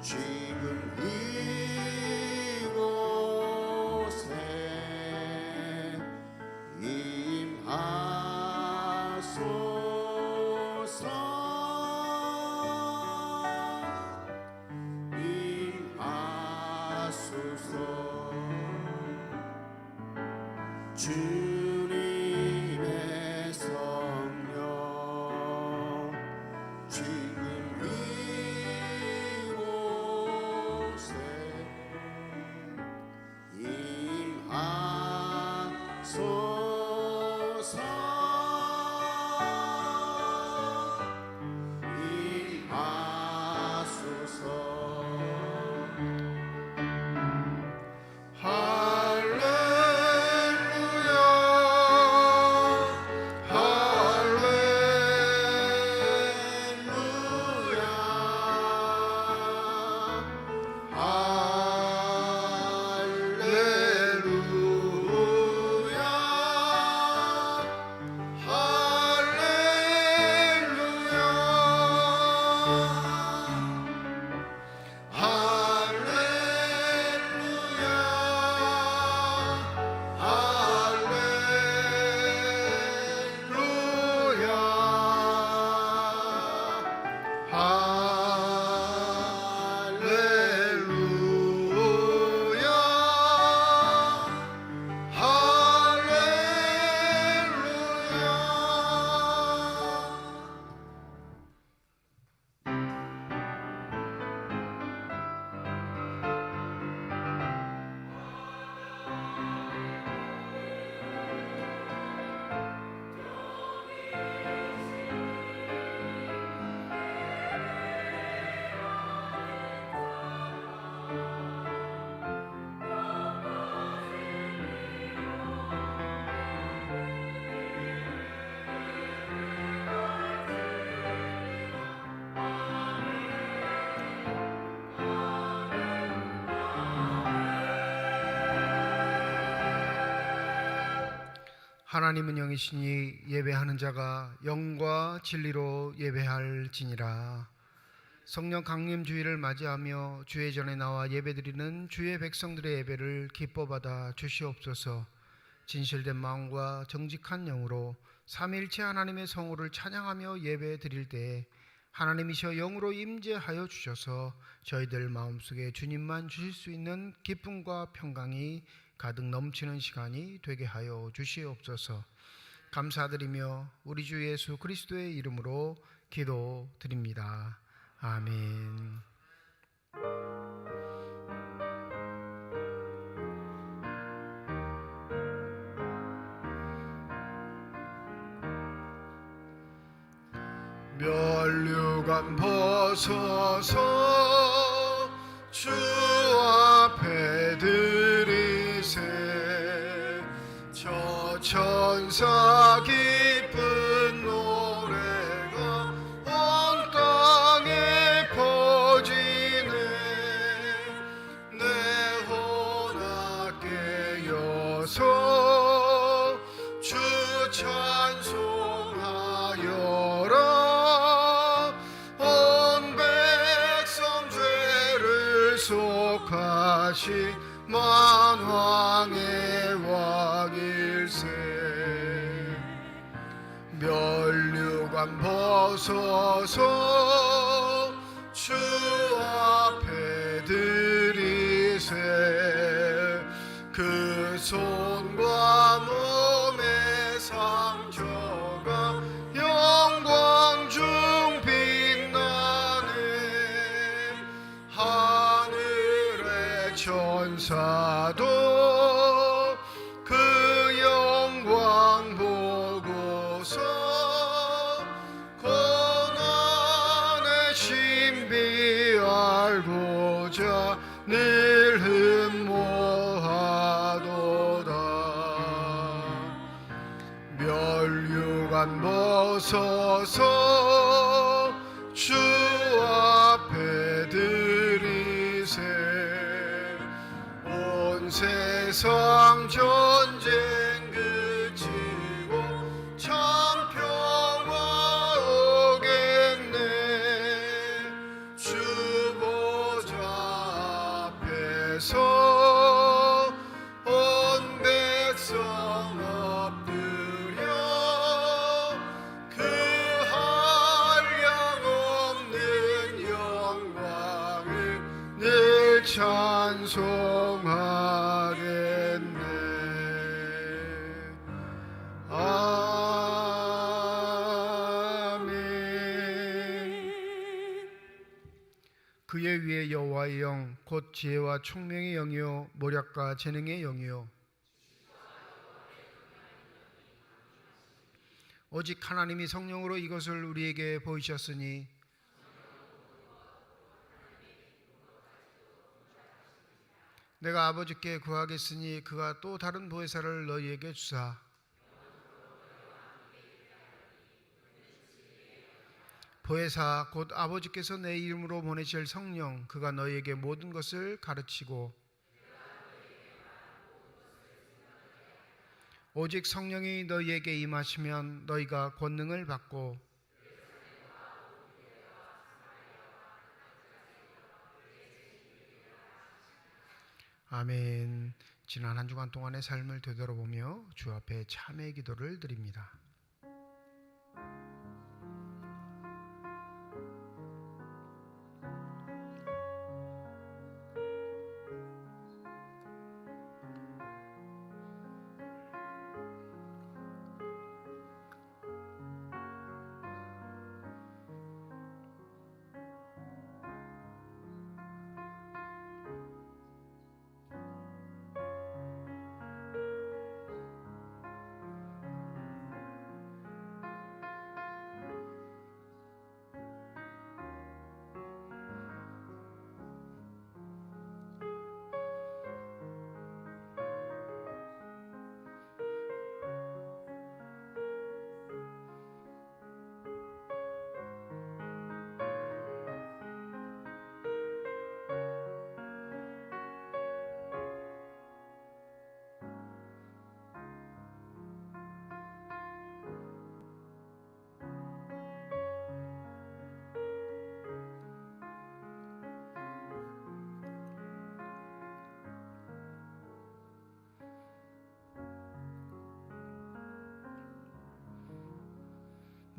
지금 이곳에 임하소서. 주님의 성령 지금 이곳에 임하소서. 하나님은 영이시니 예배하는 자가 영과 진리로 예배할지니라. 성령 강림 주일을 맞이하며 주의 전에 나와 예배드리는 주의 백성들의 예배를 기뻐받아 주시옵소서. 진실된 마음과 정직한 영으로 삼위일체 하나님의 성호를 찬양하며 예배드릴 때에 하나님이셔 영으로 임재하여 주셔서 저희들 마음속에 주님만 주실 수 있는 기쁨과 평강이 가득 넘치는 시간이 되게 하여 주시옵소서. 감사드리며 우리 주 예수 그리스도의 이름으로 기도드립니다. 아멘. 면류관 벗어서 주 앞에 드리세. 저 천사 기쁜 노래가 온 땅에 퍼지네. 내 혼합 깨어서 주 찬송하여라. 속하신 만왕의 왕일세. 면류관 벗어서 주 앞에 드리세. 그 손과 몸의 상처가 영광 중 천사도 그 영광 보고서 고난의 신비 알고자 늘 흠모하도다. 면류관 벗어서 주 앞에 드리세. 세상 전쟁 그치고 참 평화 오겠네. 주 보좌 찬송하겠네. 아멘. 그의 위에 여호와의 영 곧 지혜와 총명의 영이요 모략과 재능의 영이요 오직 하나님이 성령으로 이것을 우리에게 보이셨으니 내가 아버지께 구하겠으니 그가 또 다른 보혜사를 너희에게 주사 보혜사 곧 아버지께서 내 이름으로 보내실 성령 그가 너희에게 모든 것을 가르치고 오직 성령이 너희에게 임하시면 너희가 권능을 받고 아멘. 지난 한 주간 동안의 삶을 되돌아보며 주 앞에 참회의 기도를 드립니다.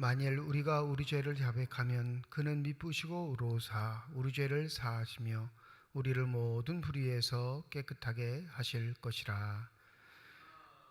만일 우리가 우리 죄를 자백하면 그는 미쁘시고 의로우사 우리 죄를 사하시며 우리를 모든 불의에서 깨끗하게 하실 것이라.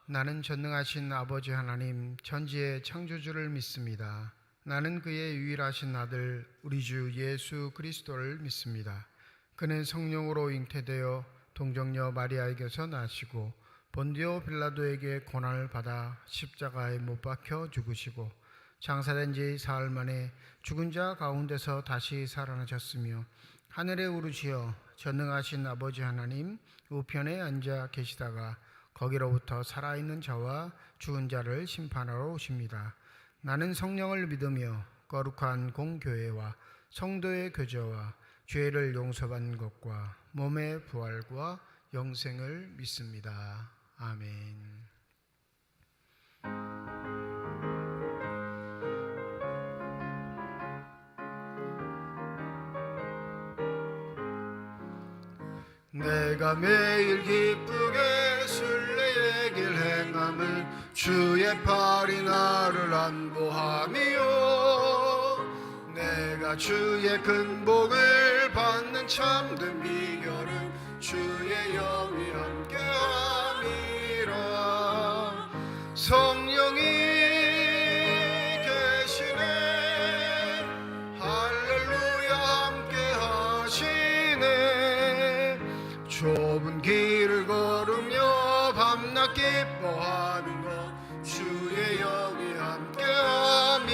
나는 전능하신 아버지 하나님 천지의 창조주를 믿습니다. 나는 그의 유일하신 아들 우리 주 예수 그리스도를 믿습니다. 그는 성령으로 잉태되어 동정녀 마리아에게서 나시고 본디오 빌라도에게 고난을 받아 십자가에 못 박혀 죽으시고 장사된 지 사흘 만에 죽은 자 가운데서 다시 살아나셨으며 하늘에 오르시어 전능하신 아버지 하나님 우편에 앉아 계시다가 거기로부터 살아있는 자와 죽은 자를 심판하러 오십니다. 나는 성령을 믿으며 거룩한 공교회와 성도의 교제와 죄를 용서받는 것과 몸의 부활과 영생을 믿습니다. 아멘. 내가 매일 기쁘게 순례의 길 행함을 주의 팔이 나를 안보함이요 내가 주의 큰 복을 받는 참된 비결은 주의 영이 함께함이라. 성령이 계시네 할렐루야 함께하시네. 좁은 길을 걸으며 밤낮 기뻐하는 것 주의 영이 함께함이라.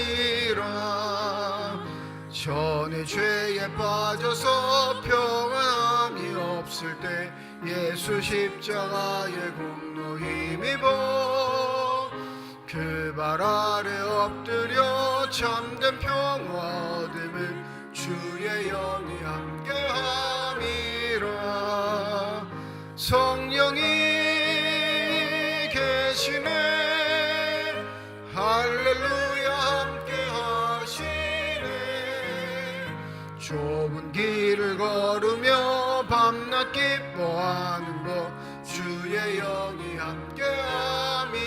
전에 죄에 빠져서 평안함이 없을 때 예수 십자가의 공로 힘입어 그 발 아래 엎드려 참된 평화 얻음을 주의 영이 함께함이라. 성령이 계시네 할렐루야 함께하시네. 좁은 길을 걸으며 밤낮 기뻐하는 것 주의 영이 함께함이라.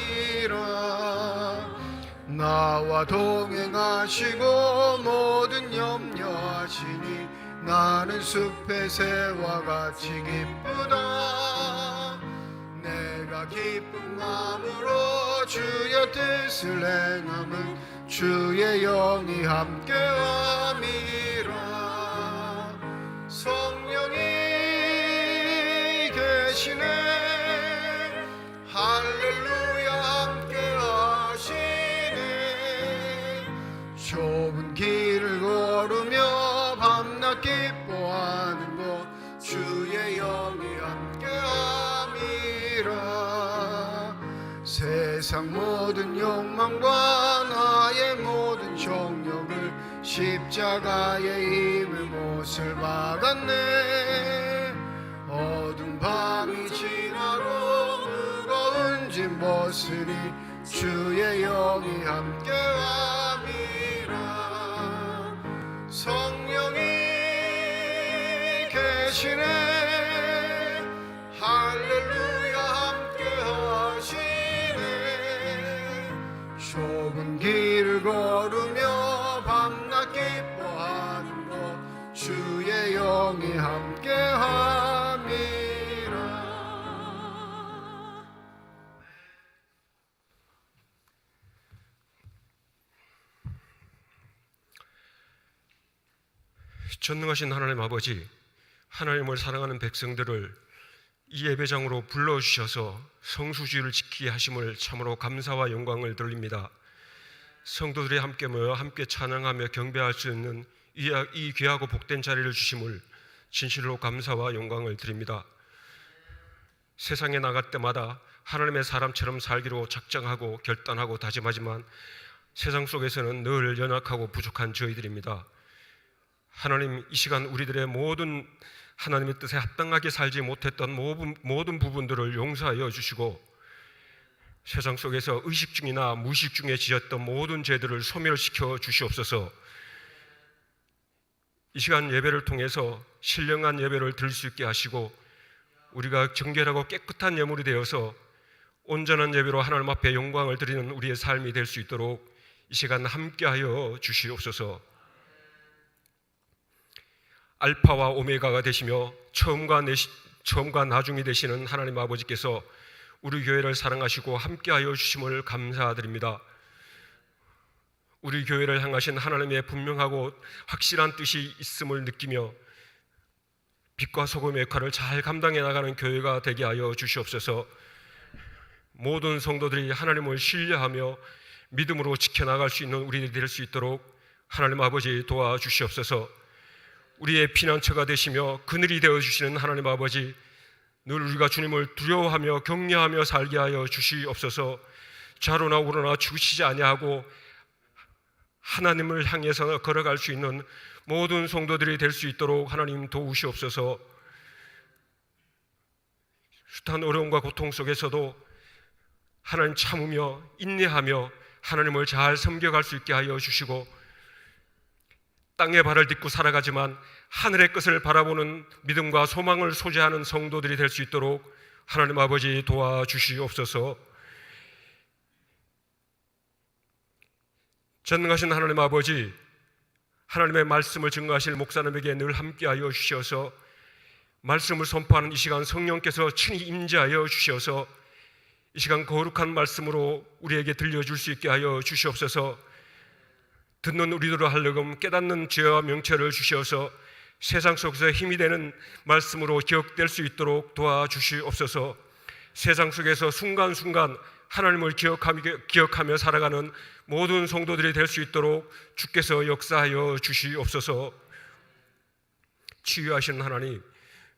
나와 동행하시고 모든 염려하시니 나는 숲의 새와 같이 기쁘다. 내가 기쁜 마음으로 주의 뜻을 행함은 주의 영이 함께함이라. 성령이 계시네. 할렐루야 함께하시네. 좁은 길을 걸으며 밤낮 기뻐하는 것 주의 영이 함께함이라. 세상 모든 욕망과 나의 모든 정욕을 십자가에 이미 못을 박았네. 어두운 밤이 지나도 무거운 짐 벗으니 주의 영이 함께함이라. 성령이 계시네. 할렐루야 함께하시네. 좁은 길을 걸으며 밤낮 기뻐하는 것 주의 영이 함께함이라. 전능하신 하나님 아버지, 하나님을 사랑하는 백성들을 이 예배장으로 불러주셔서 성수주의를 지키게 하심을 참으로 감사와 영광을 돌립니다. 성도들이 함께 모여 함께 찬양하며 경배할 수 있는 이 귀하고 복된 자리를 주심을 진실로 감사와 영광을 드립니다. 세상에 나갈 때마다 하나님의 사람처럼 살기로 작정하고 결단하고 다짐하지만 세상 속에서는 늘 연약하고 부족한 저희들입니다. 하나님, 이 시간 우리들의 모든 하나님의 뜻에 합당하게 살지 못했던 모든 부분들을 용서하여 주시고 세상 속에서 의식 중이나 무의식 중에 지었던 모든 죄들을 소멸시켜 주시옵소서. 이 시간 예배를 통해서 신령한 예배를 드릴 수 있게 하시고 우리가 정결하고 깨끗한 예물이 되어서 온전한 예배로 하나님 앞에 영광을 드리는 우리의 삶이 될 수 있도록 이 시간 함께하여 주시옵소서. 알파와 오메가가 되시며 처음과 나중이 되시는 하나님 아버지께서 우리 교회를 사랑하시고 함께하여 주심을 감사드립니다. 우리 교회를 향하신 하나님의 분명하고 확실한 뜻이 있음을 느끼며 빛과 소금의 역할을 잘 감당해 나가는 교회가 되게 하여 주시옵소서. 모든 성도들이 하나님을 신뢰하며 믿음으로 지켜나갈 수 있는 우리들이 될 수 있도록 하나님 아버지 도와주시옵소서. 우리의 피난처가 되시며 그늘이 되어주시는 하나님 아버지, 늘 우리가 주님을 두려워하며 경외하며 살게 하여 주시옵소서. 좌로나 우로나 죽으시지 아니하고 하나님을 향해서 걸어갈 수 있는 모든 성도들이 될 수 있도록 하나님 도우시옵소서. 숱한 어려움과 고통 속에서도 하나님 참으며 인내하며 하나님을 잘 섬겨갈 수 있게 하여 주시고 땅에 발을 딛고 살아가지만 하늘의 것을 바라보는 믿음과 소망을 소재하는 성도들이 될 수 있도록 하나님 아버지 도와주시옵소서. 전능하신 하나님 아버지, 하나님의 말씀을 증거하실 목사님에게 늘 함께하여 주셔서 말씀을 선포하는 이 시간 성령께서 친히 임재하여 주셔서 이 시간 거룩한 말씀으로 우리에게 들려줄 수 있게 하여 주시옵소서. 듣는 우리들을 하려금 깨닫는 지혜와 명철을 주셔서 세상 속에서 힘이 되는 말씀으로 기억될 수 있도록 도와주시옵소서. 세상 속에서 순간순간 하나님을 기억하며 살아가는 모든 성도들이 될 수 있도록 주께서 역사하여 주시옵소서. 치유하시는 하나님,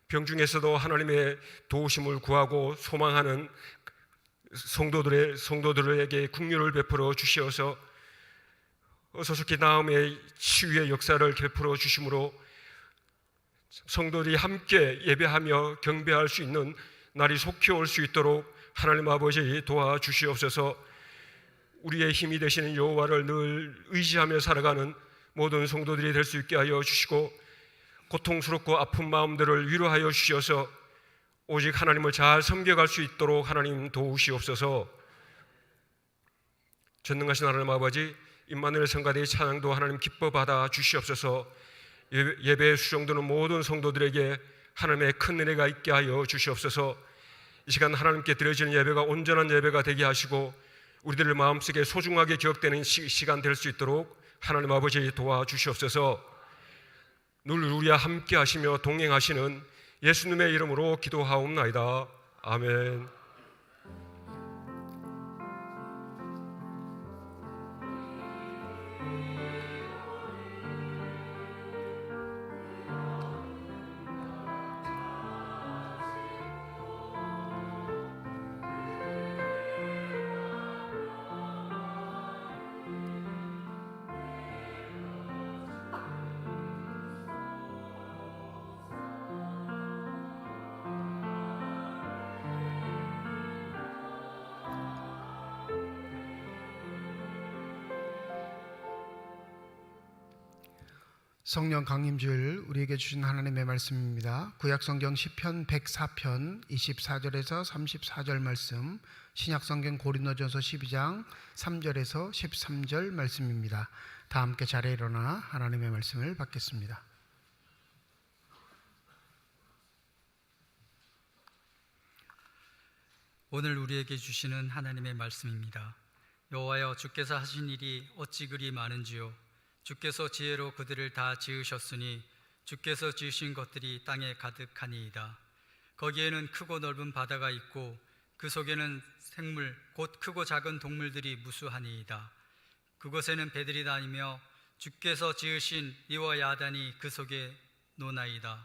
병중에서도 하나님의 도우심을 구하고 소망하는 성도들에게 긍휼을 베풀어 주시어서 어서속히 나음의 치유의 역사를 베풀어 주심으로 성도들이 함께 예배하며 경배할 수 있는 날이 속히 올 수 있도록 하나님 아버지 도와주시옵소서. 우리의 힘이 되시는 여호와를 늘 의지하며 살아가는 모든 성도들이 될 수 있게 하여 주시고 고통스럽고 아픈 마음들을 위로하여 주셔서 오직 하나님을 잘 섬겨갈 수 있도록 하나님 도우시옵소서. 전능하신 하나님 아버지, 임마누엘 성가대의 찬양도 하나님 기뻐 받아 주시옵소서. 예배에 수종드는 모든 성도들에게 하나님의 큰 은혜가 있게 하여 주시옵소서. 이 시간 하나님께 드려지는 예배가 온전한 예배가 되게 하시고 우리들 마음속에 소중하게 기억되는 시간 될 수 있도록 하나님 아버지 도와주시옵소서. 늘 우리와 함께 하시며 동행하시는 예수님의 이름으로 기도하옵나이다. 아멘. 성령 강림주일 우리에게 주신 하나님의 말씀입니다. 구약성경 시편 104편 24절에서 34절 말씀, 신약성경 고린도전서 12장 3절에서 13절 말씀입니다. 다 함께 자리에 일어나 하나님의 말씀을 받겠습니다. 오늘 우리에게 주시는 하나님의 말씀입니다. 여호와여, 주께서 하신 일이 어찌 그리 많은지요. 주께서 지혜로 그들을 다 지으셨으니 주께서 지으신 것들이 땅에 가득하니이다. 거기에는 크고 넓은 바다가 있고 그 속에는 생물 곧 크고 작은 동물들이 무수하니이다. 그곳에는 배들이 다니며 주께서 지으신 이와 야단이 그 속에 노나이다.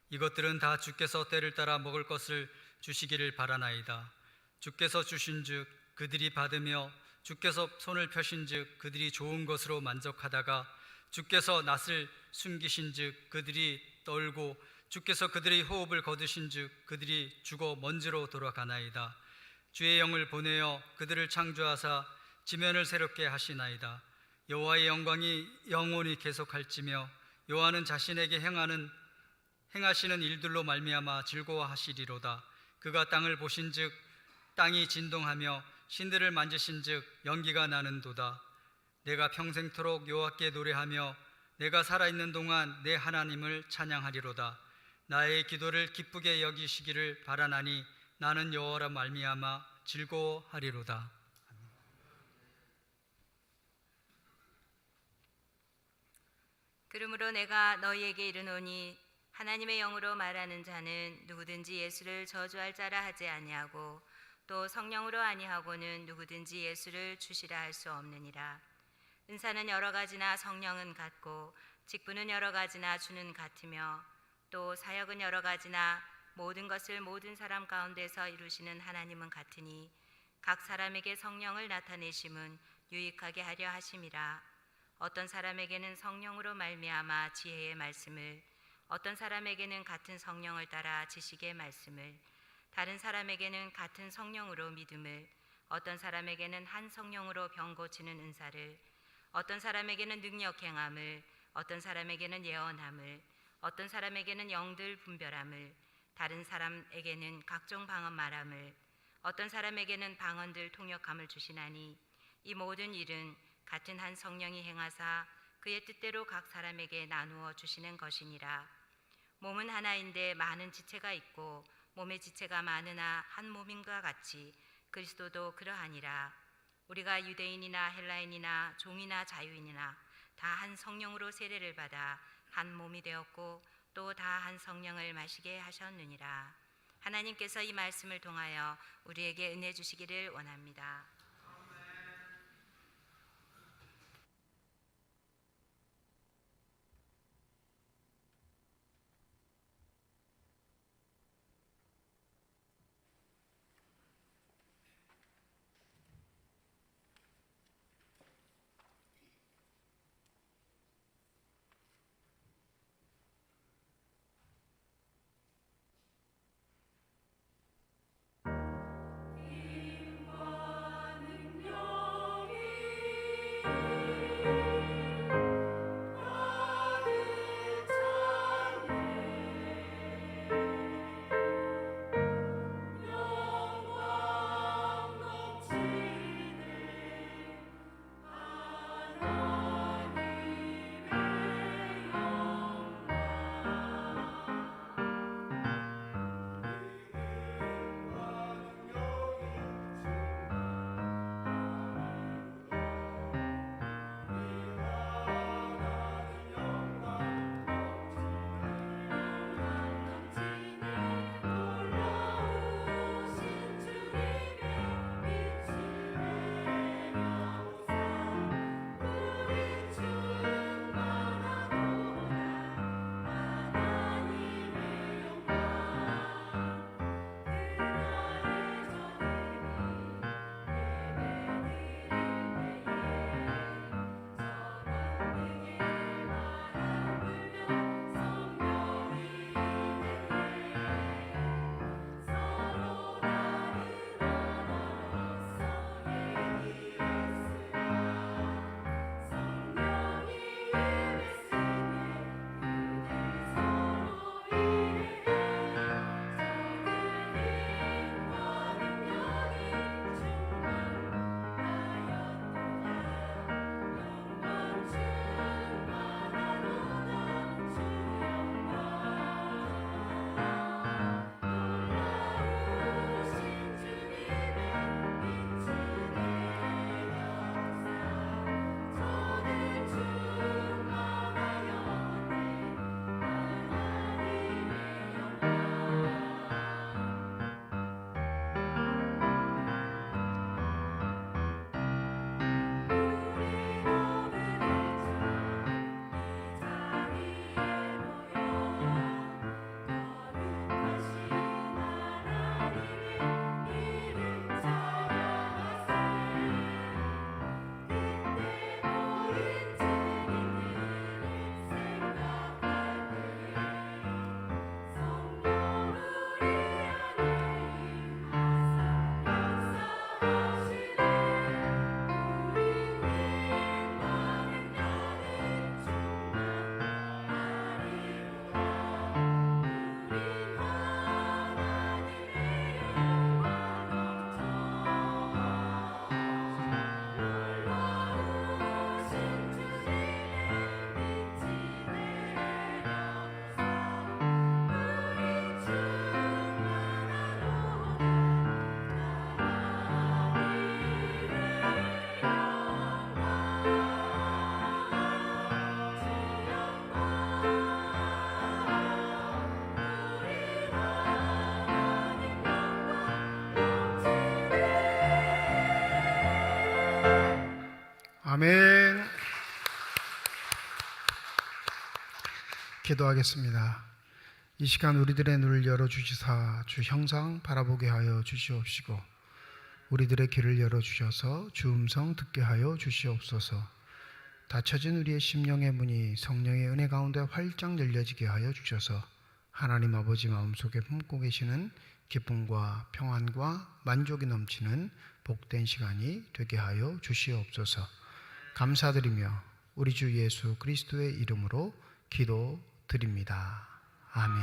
이것들은 다 주께서 때를 따라 먹을 것을 주시기를 바라나이다. 주께서 주신즉 그들이 받으며 주께서 손을 펴신즉 그들이 좋은 것으로 만족하다가 주께서 낯을 숨기신즉 그들이 떨고 주께서 그들의 호흡을 거두신즉 그들이 죽어 먼지로 돌아가나이다. 주의 영을 보내어 그들을 창조하사 지면을 새롭게 하시나이다. 여호와의 영광이 영원히 계속할지며 여호와는 자신에게 행하시는 일들로 말미암아 즐거워하시리로다. 그가 땅을 보신즉 땅이 진동하며 신들을 만지신즉 연기가 나는도다. 내가 평생토록 여호와께 노래하며 내가 살아있는 동안 내 하나님을 찬양하리로다. 나의 기도를 기쁘게 여기시기를 바라나니 나는 여호와라 말미암아 즐거워하리로다. 그러므로 내가 너희에게 이르노니 하나님의 영으로 말하는 자는 누구든지 예수를 저주할 자라 하지 아니하고 또 성령으로 아니하고는 누구든지 예수를 주시라 할 수 없느니라. 은사는 여러 가지나 성령은 같고 직분은 여러 가지나 주는 같으며 또 사역은 여러 가지나 모든 것을 모든 사람 가운데서 이루시는 하나님은 같으니 각 사람에게 성령을 나타내심은 유익하게 하려 하심이라. 어떤 사람에게는 성령으로 말미암아 지혜의 말씀을, 어떤 사람에게는 같은 성령을 따라 지식의 말씀을, 다른 사람에게는 같은 성령으로 믿음을, 어떤 사람에게는 한 성령으로 병 고치는 은사를, 어떤 사람에게는 능력 행함을, 어떤 사람에게는 예언함을, 어떤 사람에게는 영들 분별함을, 다른 사람에게는 각종 방언 말함을, 어떤 사람에게는 방언들 통역함을 주시나니 이 모든 일은 같은 한 성령이 행하사 그의 뜻대로 각 사람에게 나누어 주시는 것이니라. 몸은 하나인데 많은 지체가 있고 몸의 지체가 많으나 한 몸임과 같이 그리스도도 그러하니라. 우리가 유대인이나 헬라인이나 종이나 자유인이나 다 한 성령으로 세례를 받아 한 몸이 되었고 또 다 한 성령을 마시게 하셨느니라. 하나님께서 이 말씀을 통하여 우리에게 은혜 주시기를 원합니다. 아멘. 기도하겠습니다. 이 시간 우리들의 눈을 열어주시사 주 형상 바라보게 하여 주시옵시고 우리들의 귀를 열어주셔서 주 음성 듣게 하여 주시옵소서. 닫혀진 우리의 심령의 문이 성령의 은혜 가운데 활짝 열려지게 하여 주셔서 하나님 아버지 마음속에 품고 계시는 기쁨과 평안과 만족이 넘치는 복된 시간이 되게 하여 주시옵소서. 감사드리며 우리 주 예수 그리스도의 이름으로 기도드립니다. 아멘.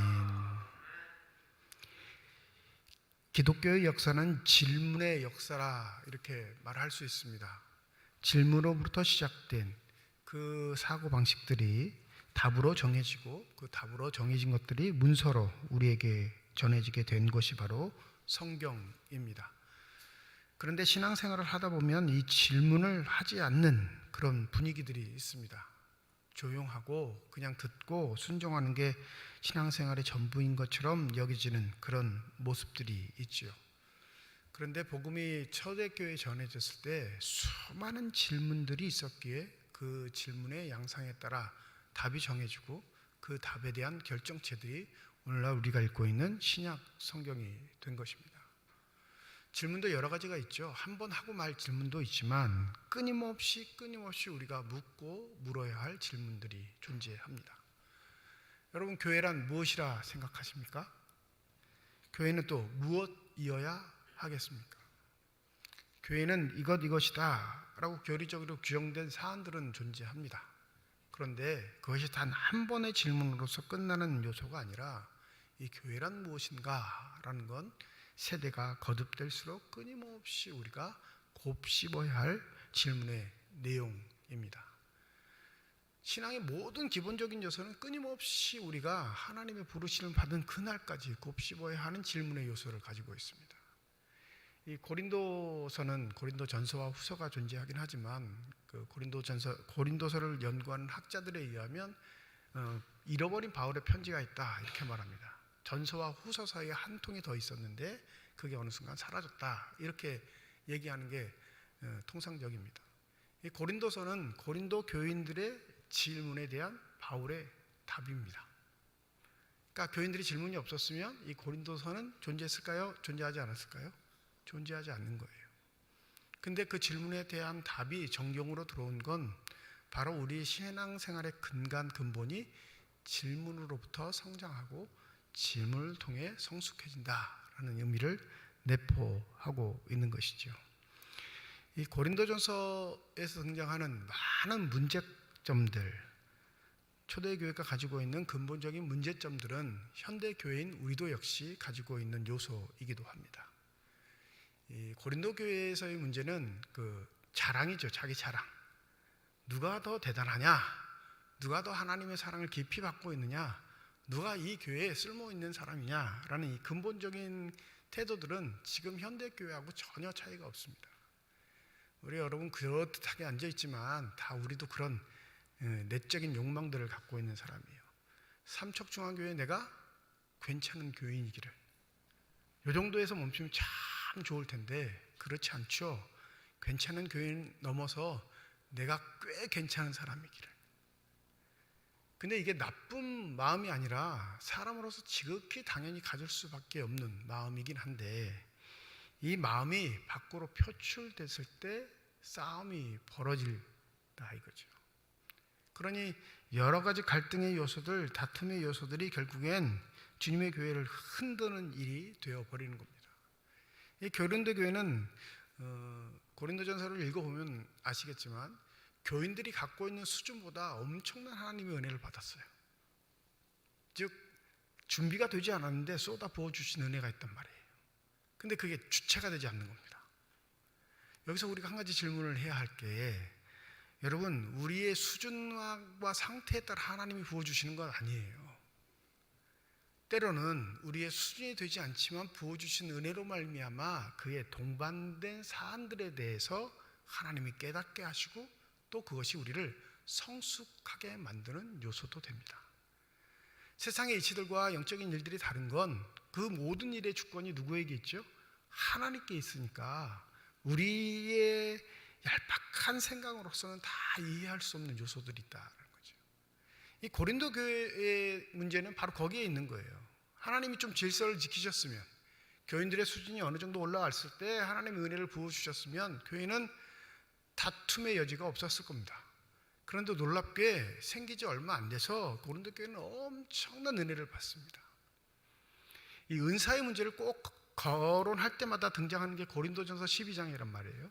기독교의 역사는 질문의 역사라 이렇게 말할 수 있습니다. 질문으로부터 시작된 그 사고방식들이 답으로 정해지고 그 답으로 정해진 것들이 문서로 우리에게 전해지게 된 것이 바로 성경입니다. 그런데 신앙생활을 하다 보면 이 질문을 하지 않는 그런 분위기들이 있습니다. 조용하고 그냥 듣고 순종하는 게 신앙생활의 전부인 것처럼 여겨지는 그런 모습들이 있죠. 그런데 복음이 초대교회에 전해졌을 때 수많은 질문들이 있었기에 그 질문의 양상에 따라 답이 정해지고 그 답에 대한 결정체들이 오늘날 우리가 읽고 있는 신약 성경이 된 것입니다. 질문도 여러 가지가 있죠. 한 번 하고 말 질문도 있지만 끊임없이 우리가 묻고 물어야 할 질문들이 존재합니다. 여러분, 교회란 무엇이라 생각하십니까? 교회는 또 무엇이어야 하겠습니까? 교회는 이것이다 라고 교리적으로 규정된 사안들은 존재합니다. 그런데 그것이 단 한 번의 질문으로서 끝나는 요소가 아니라 이 교회란 무엇인가 라는 건 세대가 거듭될수록 끊임없이 우리가 곱씹어야 할 질문의 내용입니다. 신앙의 모든 기본적인 요소는 끊임없이 우리가 하나님의 부르심을 받은 그날까지 곱씹어야 하는 질문의 요소를 가지고 있습니다. 이 고린도서는 고린도전서와 후서가 존재하긴 하지만 그 고린도서를 연구하는 학자들에 의하면 잃어버린 바울의 편지가 있다 이렇게 말합니다. 전서와 후서 사이에 한 통이 더 있었는데 그게 어느 순간 사라졌다 이렇게 얘기하는 게 통상적입니다. 이 고린도서는 고린도 교인들의 질문에 대한 바울의 답입니다. 그러니까 교인들이 질문이 없었으면 이 고린도서는 존재했을까요? 존재하지 않았을까요? 존재하지 않는 거예요. 근데 그 질문에 대한 답이 정경으로 들어온 건 바로 우리 신앙생활의 근본이 질문으로부터 성장하고 질문을 통해 성숙해진다라는 의미를 내포하고 있는 것이죠. 이 고린도전서에서 등장하는 많은 문제점들, 초대교회가 가지고 있는 근본적인 문제점들은 현대교회인 우리도 역시 가지고 있는 요소이기도 합니다. 이 고린도 교회에서의 문제는 그 자랑이죠. 자기 자랑. 누가 더 대단하냐? 누가 더 하나님의 사랑을 깊이 받고 있느냐? 누가 이 교회에 쓸모 있는 사람이냐라는 이 근본적인 태도들은 지금 현대교회하고 전혀 차이가 없습니다. 우리 여러분 그렇듯하게 앉아있지만 다 우리도 그런 내적인 욕망들을 갖고 있는 사람이에요. 삼척중앙교회 내가 괜찮은 교인이기를 이 정도에서 멈추면 참 좋을 텐데 그렇지 않죠. 괜찮은 교인 넘어서 내가 꽤 괜찮은 사람이기를. 근데 이게 나쁜 마음이 아니라 사람으로서 지극히 당연히 가질 수밖에 없는 마음이긴 한데 이 마음이 밖으로 표출됐을 때 싸움이 벌어질다 이거죠. 그러니 여러 가지 갈등의 요소들, 다툼의 요소들이 결국엔 주님의 교회를 흔드는 일이 되어버리는 겁니다. 이 고린도 교회는 고린도전서를 읽어보면 아시겠지만 교인들이 갖고 있는 수준보다 엄청난 하나님의 은혜를 받았어요. 즉 준비가 되지 않았는데 쏟아 부어주신 은혜가 있단 말이에요. 근데 그게 주체가 되지 않는 겁니다. 여기서 우리가 한 가지 질문을 해야 할 게 여러분 우리의 수준과 상태에 따라 하나님이 부어주시는 건 아니에요. 때로는 우리의 수준이 되지 않지만 부어주신 은혜로 말미암아 그의 동반된 사안들에 대해서 하나님이 깨닫게 하시고 또 그것이 우리를 성숙하게 만드는 요소도 됩니다. 세상의 이치들과 영적인 일들이 다른 건 그 모든 일의 주권이 누구에게 있죠? 하나님께 있으니까 우리의 얄팍한 생각으로서는 다 이해할 수 없는 요소들이 있다는 거죠. 이 고린도 교회의 문제는 바로 거기에 있는 거예요. 하나님이 좀 질서를 지키셨으면, 교인들의 수준이 어느 정도 올라갔을 때 하나님의 은혜를 부어주셨으면 교회는 다툼의 여지가 없었을 겁니다. 그런데 놀랍게 생기지 얼마 안 돼서 고린도 교회는 엄청난 은혜를 받습니다. 이 은사의 문제를 꼭 거론할 때마다 등장하는 게 고린도전서 12장이란 말이에요.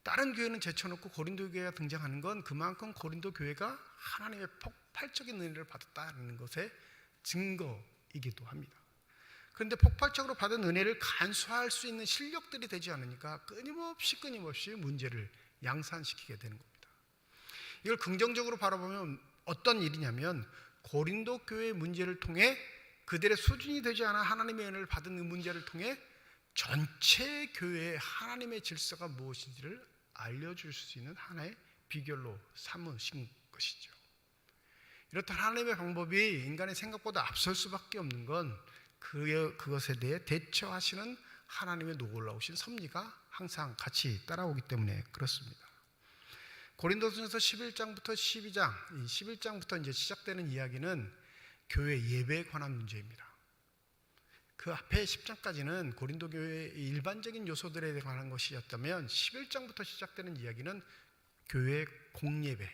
다른 교회는 제쳐놓고 고린도 교회가 등장하는 건 그만큼 고린도 교회가 하나님의 폭발적인 은혜를 받았다는 것의 증거이기도 합니다. 그런데 폭발적으로 받은 은혜를 간수할 수 있는 실력들이 되지 않으니까 끊임없이 문제를 양산시키게 되는 겁니다. 이걸 긍정적으로 바라보면 어떤 일이냐면, 고린도 교회의 문제를 통해 그들의 수준이 되지 않아 하나님의 은혜를 받은 그 문제를 통해 전체 교회의 하나님의 질서가 무엇인지를 알려줄 수 있는 하나의 비결로 삼으신 것이죠. 이렇듯 하나님의 방법이 인간의 생각보다 앞설 수밖에 없는 건 그것에 대해 대처하시는 하나님의 놀라우신 섭리가 항상 같이 따라오기 때문에 그렇습니다. 고린도전서 11장부터 12장, 이 11장부터 이제 시작되는 이야기는 교회 예배에 관한 문제입니다. 그 앞에 10장까지는 고린도 교회의 일반적인 요소들에 관한 것이었다면 11장부터 시작되는 이야기는 교회의 공예배,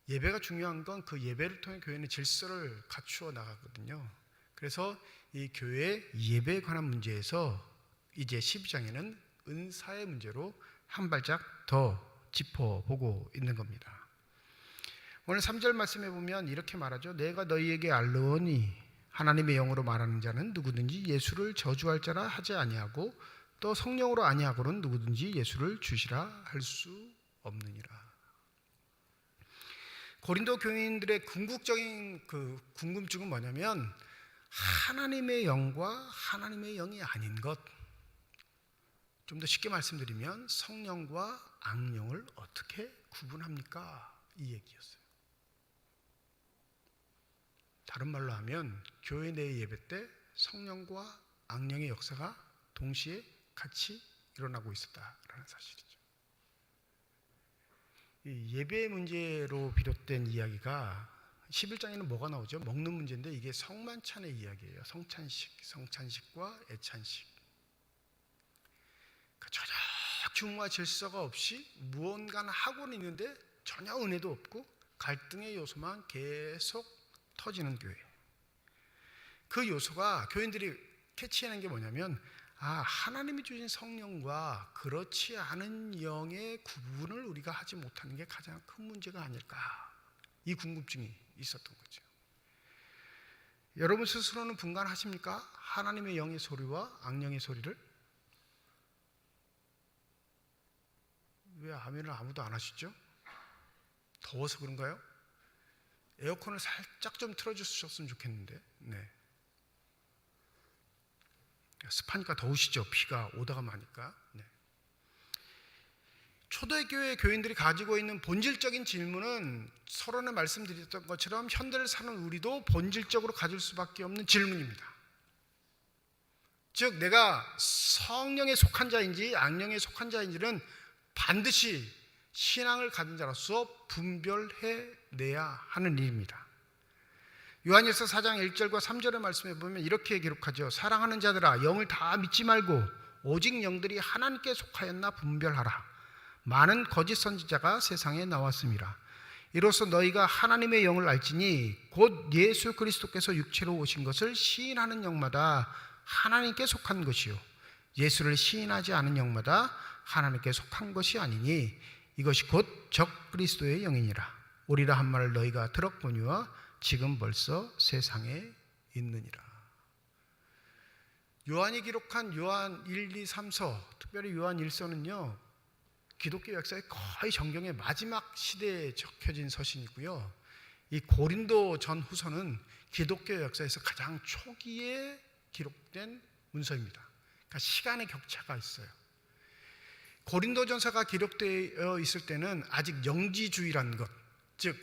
예배가 중요한 건 그 예배를 통해 교회는 질서를 갖추어 나가거든요. 그래서 이 교회의 예배에 관한 문제에서 이제 12장에는 은사의 문제로 한 발짝 더 짚어보고 있는 겁니다. 오늘 3절 말씀에 보면 이렇게 말하죠. 내가 너희에게 알르오니 하나님의 영으로 말하는 자는 누구든지 예수를 저주할 자라 하지 아니하고 또 성령으로 아니하고는 누구든지 예수를 주시라 할 수 없느니라. 고린도 교인들의 궁극적인 그 궁금증은 뭐냐면, 하나님의 영과 하나님의 영이 아닌 것, 좀 더 쉽게 말씀드리면 성령과 악령을 어떻게 구분합니까? 이 얘기였어요. 다른 말로 하면 교회 내 예배 때 성령과 악령의 역사가 동시에 같이 일어나고 있었다라는 사실이죠. 이 예배 문제로 비롯된 이야기가 11장에는 뭐가 나오죠? 먹는 문제인데 이게 성만찬의 이야기예요. 성찬식과 애찬식. 전혀 규모와 질서가 없이 무언가는 하고는 있는데 전혀 은혜도 없고 갈등의 요소만 계속 터지는 교회. 그 요소가 교인들이 캐치하는 게 뭐냐면, 하나님이 주신 성령과 그렇지 않은 영의 구분을 우리가 하지 못하는 게 가장 큰 문제가 아닐까, 이 궁금증이 있었던 거죠. 여러분 스스로는 분간하십니까? 하나님의 영의 소리와 악령의 소리를? 왜 아멘을 아무도 안 하시죠? 더워서 그런가요? 에어컨을 살짝 좀 틀어주셨으면 좋겠는데. 네. 습하니까 더우시죠? 비가 오다가 마니까. 네. 초대교회 교인들이 가지고 있는 본질적인 질문은 서론에 말씀드렸던 것처럼 현대를 사는 우리도 본질적으로 가질 수밖에 없는 질문입니다. 즉, 내가 성령에 속한 자인지 악령에 속한 자인지는 반드시 신앙을 가진 자로서 분별해내야 하는 일입니다. 요한일서 4장 1절과 3절의 말씀에 보면 이렇게 기록하죠. 사랑하는 자들아, 영을 다 믿지 말고 오직 영들이 하나님께 속하였나 분별하라. 많은 거짓 선지자가 세상에 나왔습니다. 이로써 너희가 하나님의 영을 알지니 곧 예수 그리스도께서 육체로 오신 것을 시인하는 영마다 하나님께 속한 것이요 예수를 시인하지 않은 영마다 하나님께 속한 것이 아니니 이것이 곧 적 그리스도의 영이니라. 오리라 한 말을 너희가 들었거니와 지금 벌써 세상에 있느니라. 요한이 기록한 요한 1, 2, 3서, 특별히 요한 1서는요 기독교 역사의 거의 정경의 마지막 시대에 적혀진 서신이고요, 이 고린도 전후서는 기독교 역사에서 가장 초기에 기록된 문서입니다. 그러니까 시간의 격차가 있어요. 고린도전서가 기록되어 있을 때는 아직 영지주의라는 것, 즉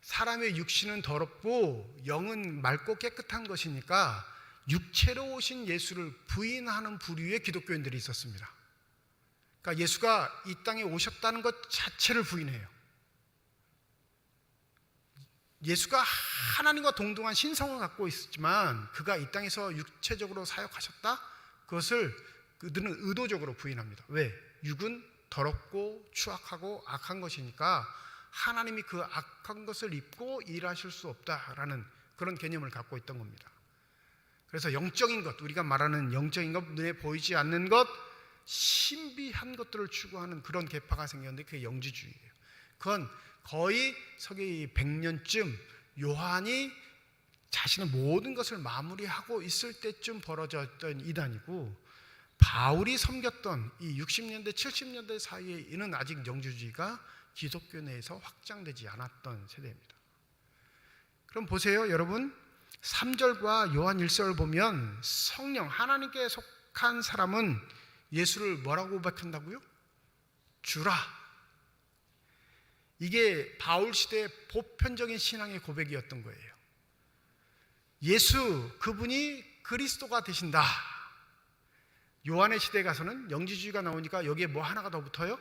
사람의 육신은 더럽고 영은 맑고 깨끗한 것이니까 육체로 오신 예수를 부인하는 부류의 기독교인들이 있었습니다. 그러니까 예수가 이 땅에 오셨다는 것 자체를 부인해요. 예수가 하나님과 동등한 신성을 갖고 있었지만 그가 이 땅에서 육체적으로 사역하셨다? 그것을 그들은 의도적으로 부인합니다. 왜? 육은 더럽고 추악하고 악한 것이니까 하나님이 그 악한 것을 입고 일하실 수 없다라는 그런 개념을 갖고 있던 겁니다. 그래서 영적인 것, 우리가 말하는 영적인 것, 눈에 보이지 않는 것, 신비한 것들을 추구하는 그런 계파가 생겼는데 그게 영지주의예요. 그건 거의 서기 100년쯤 요한이 자신의 모든 것을 마무리하고 있을 때쯤 벌어졌던 이단이고, 바울이 섬겼던 이 60년대 70년대 사이에는 아직 영지주의가 기독교 내에서 확장되지 않았던 세대입니다. 그럼 보세요 여러분, 3절과 요한 1절을 보면 성령 하나님께 속한 사람은 예수를 뭐라고 고백한다고요? 주라. 이게 바울 시대의 보편적인 신앙의 고백이었던 거예요. 예수 그분이 그리스도가 되신다. 요한의 시대에 가서는 영지주의가 나오니까 여기에 뭐 하나가 더 붙어요?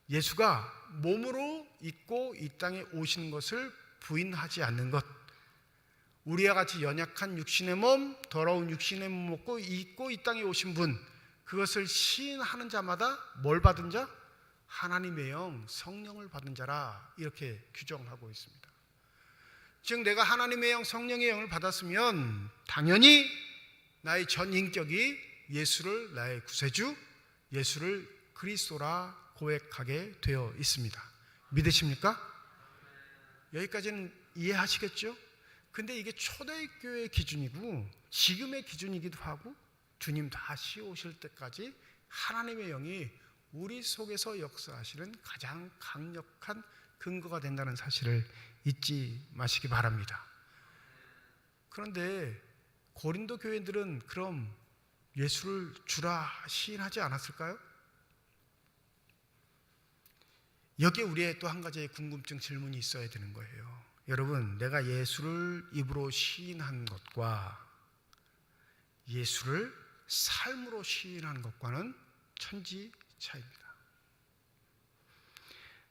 예수가 몸으로 있고 이 땅에 오시는 것을 부인하지 않는 것. 우리와 같이 연약한 육신의 몸, 더러운 육신의 몸 먹고 있고 이 땅에 오신 분, 그것을 시인하는 자마다 뭘 받은 자? 하나님의 영, 성령을 받은 자라, 이렇게 규정하고 있습니다. 즉 내가 하나님의 영, 성령의 영을 받았으면 당연히 나의 전 인격이 예수를 나의 구세주, 예수를 그리스도라 고백하게 되어 있습니다. 믿으십니까? 여기까지는 이해하시겠죠? 근데 이게 초대교회의 기준이고 지금의 기준이기도 하고 주님 다시 오실 때까지 하나님의 영이 우리 속에서 역사하시는 가장 강력한 근거가 된다는 사실을 잊지 마시기 바랍니다. 그런데 고린도 교회들은 그럼 예수를 주라 시인하지 않았을까요? 여기에 우리의 또 한 가지의 궁금증 질문이 있어야 되는 거예요. 여러분, 내가 예수를 입으로 시인한 것과 예수를 삶으로 시인한 것과는 천지 차이입니다.